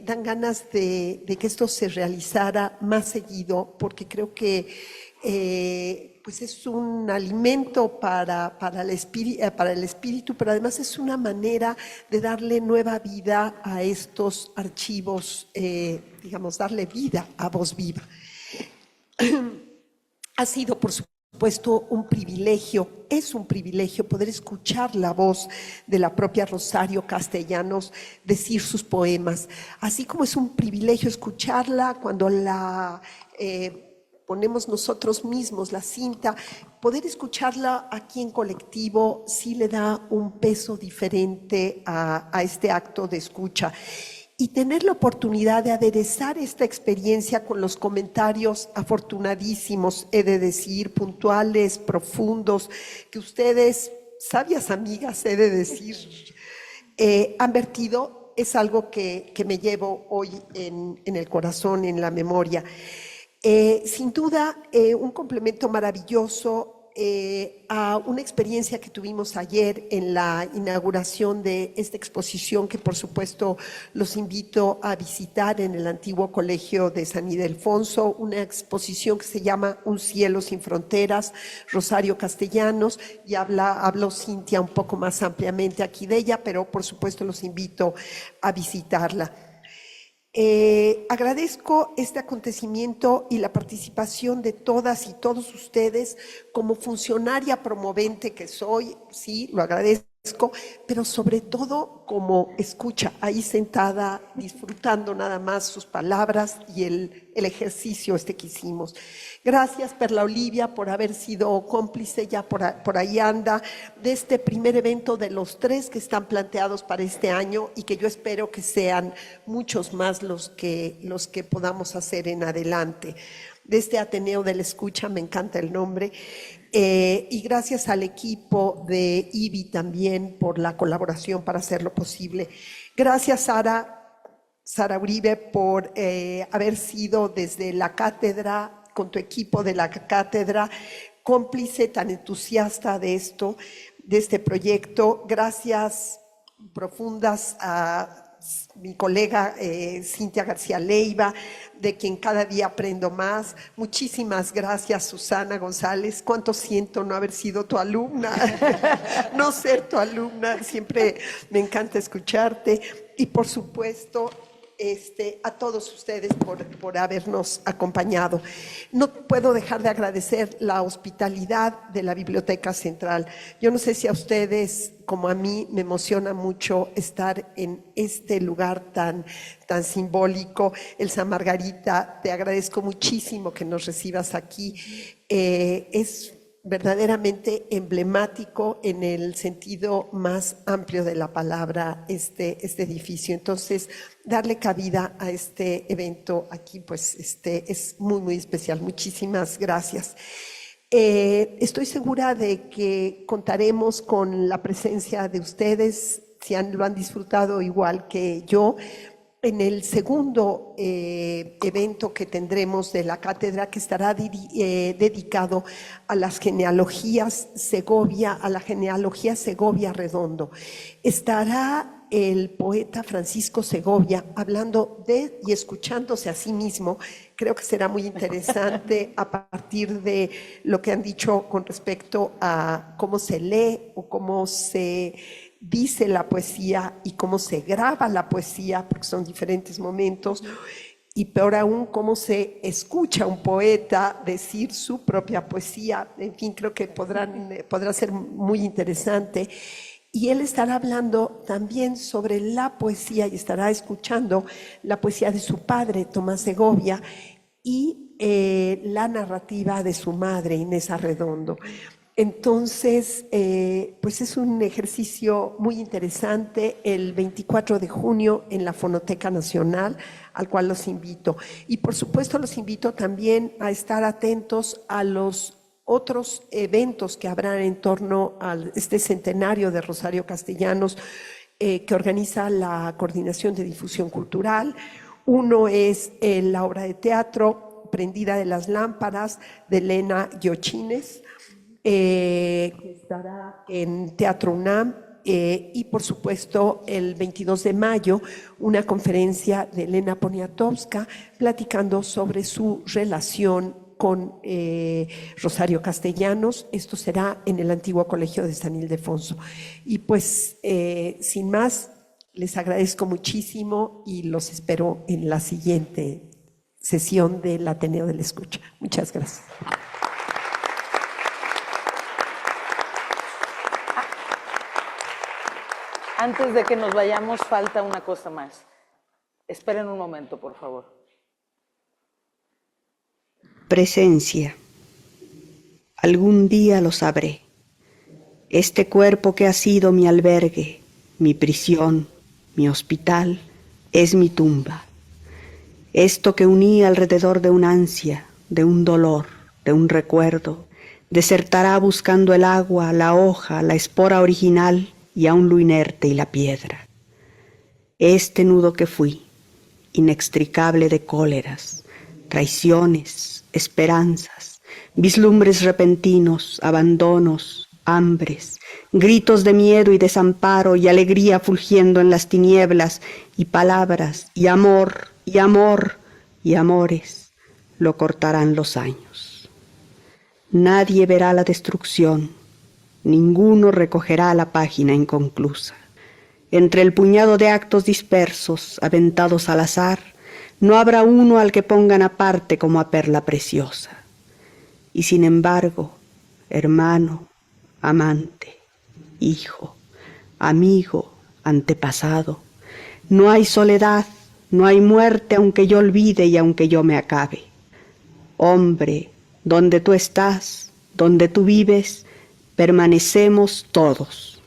dan ganas de que esto se realizara más seguido, porque creo que es un alimento para el espíritu, pero además es una manera de darle nueva vida a estos archivos, darle vida a Voz Viva. Ha sido, por supuesto, supuesto un privilegio, es un privilegio poder escuchar la voz de la propia Rosario Castellanos decir sus poemas, así como es un privilegio escucharla cuando la ponemos nosotros mismos, la cinta, poder escucharla aquí en colectivo sí le da un peso diferente a este acto de escucha. Y tener la oportunidad de aderezar esta experiencia con los comentarios afortunadísimos, he de decir, puntuales, profundos, que ustedes, sabias amigas, he de decir, han vertido, es algo que me llevo hoy en el corazón, en la memoria. Sin duda, un complemento maravilloso a una experiencia que tuvimos ayer en la inauguración de esta exposición que por supuesto los invito a visitar en el antiguo colegio de San Ildefonso, una exposición que se llama Un cielo sin fronteras, Rosario Castellanos, y habló Cintia un poco más ampliamente aquí de ella, pero por supuesto los invito a visitarla. Agradezco este acontecimiento y la participación de todas y todos ustedes como funcionaria promovente que soy, sí, lo agradezco, pero sobre todo como escucha, ahí sentada, disfrutando nada más sus palabras y el ejercicio que hicimos. Gracias, Perla Olivia, por haber sido cómplice, ya por ahí anda, de este primer evento de los 3 que están planteados para este año y que yo espero que sean muchos más los que podamos hacer en adelante. De este Ateneo de la Escucha, me encanta el nombre, y gracias al equipo de IBI también por la colaboración para hacerlo posible. Gracias, Sara Uribe, por haber sido desde la cátedra, con tu equipo de la cátedra, cómplice tan entusiasta de este proyecto. Gracias profundas a mi colega Cintia García Leiva, de quien cada día aprendo más. Muchísimas gracias, Susana González. Cuánto siento no haber sido tu alumna, no ser tu alumna. Siempre me encanta escucharte. Y por supuesto, a todos ustedes por habernos acompañado. No puedo dejar de agradecer la hospitalidad de la Biblioteca Central. Yo no sé si a ustedes, como a mí, me emociona mucho estar en este lugar tan simbólico. Elsa Margarita, te agradezco muchísimo que nos recibas aquí. Es verdaderamente emblemático en el sentido más amplio de la palabra este edificio. Entonces, darle cabida a este evento aquí, pues es muy, muy especial. Muchísimas gracias. Estoy segura de que contaremos con la presencia de ustedes, si lo han disfrutado igual que yo, en el segundo evento que tendremos de la cátedra, que estará dedicado a las genealogías Segovia, a la genealogía Segovia Redondo. Estará el poeta Francisco Segovia hablando de y escuchándose a sí mismo. Creo que será muy interesante a partir de lo que han dicho con respecto a cómo se lee o cómo se dice la poesía y cómo se graba la poesía, porque son diferentes momentos, y peor aún, cómo se escucha a un poeta decir su propia poesía. En fin, creo que podrá ser muy interesante. Y él estará hablando también sobre la poesía y estará escuchando la poesía de su padre, Tomás Segovia, y la narrativa de su madre, Inés Arredondo. Entonces, pues es un ejercicio muy interesante el 24 de junio en la Fonoteca Nacional, al cual los invito. Y por supuesto los invito también a estar atentos a los otros eventos que habrá en torno a este centenario de Rosario Castellanos que organiza la Coordinación de Difusión Cultural. Uno es la obra de teatro Prendida de las Lámparas de Elena Giochines, que estará en Teatro UNAM, y por supuesto el 22 de mayo una conferencia de Elena Poniatowska platicando sobre su relación con Rosario Castellanos. Esto será en el antiguo colegio de San Ildefonso. Y pues sin más, les agradezco muchísimo y los espero en la siguiente sesión del Ateneo de la Escucha. Muchas gracias. Antes de que nos vayamos, falta una cosa más. Esperen un momento, por favor. Presencia. Algún día lo sabré. Este cuerpo que ha sido mi albergue, mi prisión, mi hospital, es mi tumba. Esto que uní alrededor de una ansia, de un dolor, de un recuerdo, desertará buscando el agua, la hoja, la espora original y aún lo inerte y la piedra. Este nudo que fui, inextricable de cóleras, traiciones, esperanzas, vislumbres repentinos, abandonos, hambres, gritos de miedo y desamparo y alegría fulgiendo en las tinieblas, y palabras, y amor, y amor, y amores, lo cortarán los años. Nadie verá la destrucción, ninguno recogerá la página inconclusa. Entre el puñado de actos dispersos, aventados al azar, no habrá uno al que pongan aparte como a perla preciosa. Y sin embargo, hermano, amante, hijo, amigo, antepasado, no hay soledad, no hay muerte aunque yo olvide y aunque yo me acabe. Hombre, donde tú estás, donde tú vives, permanecemos todos.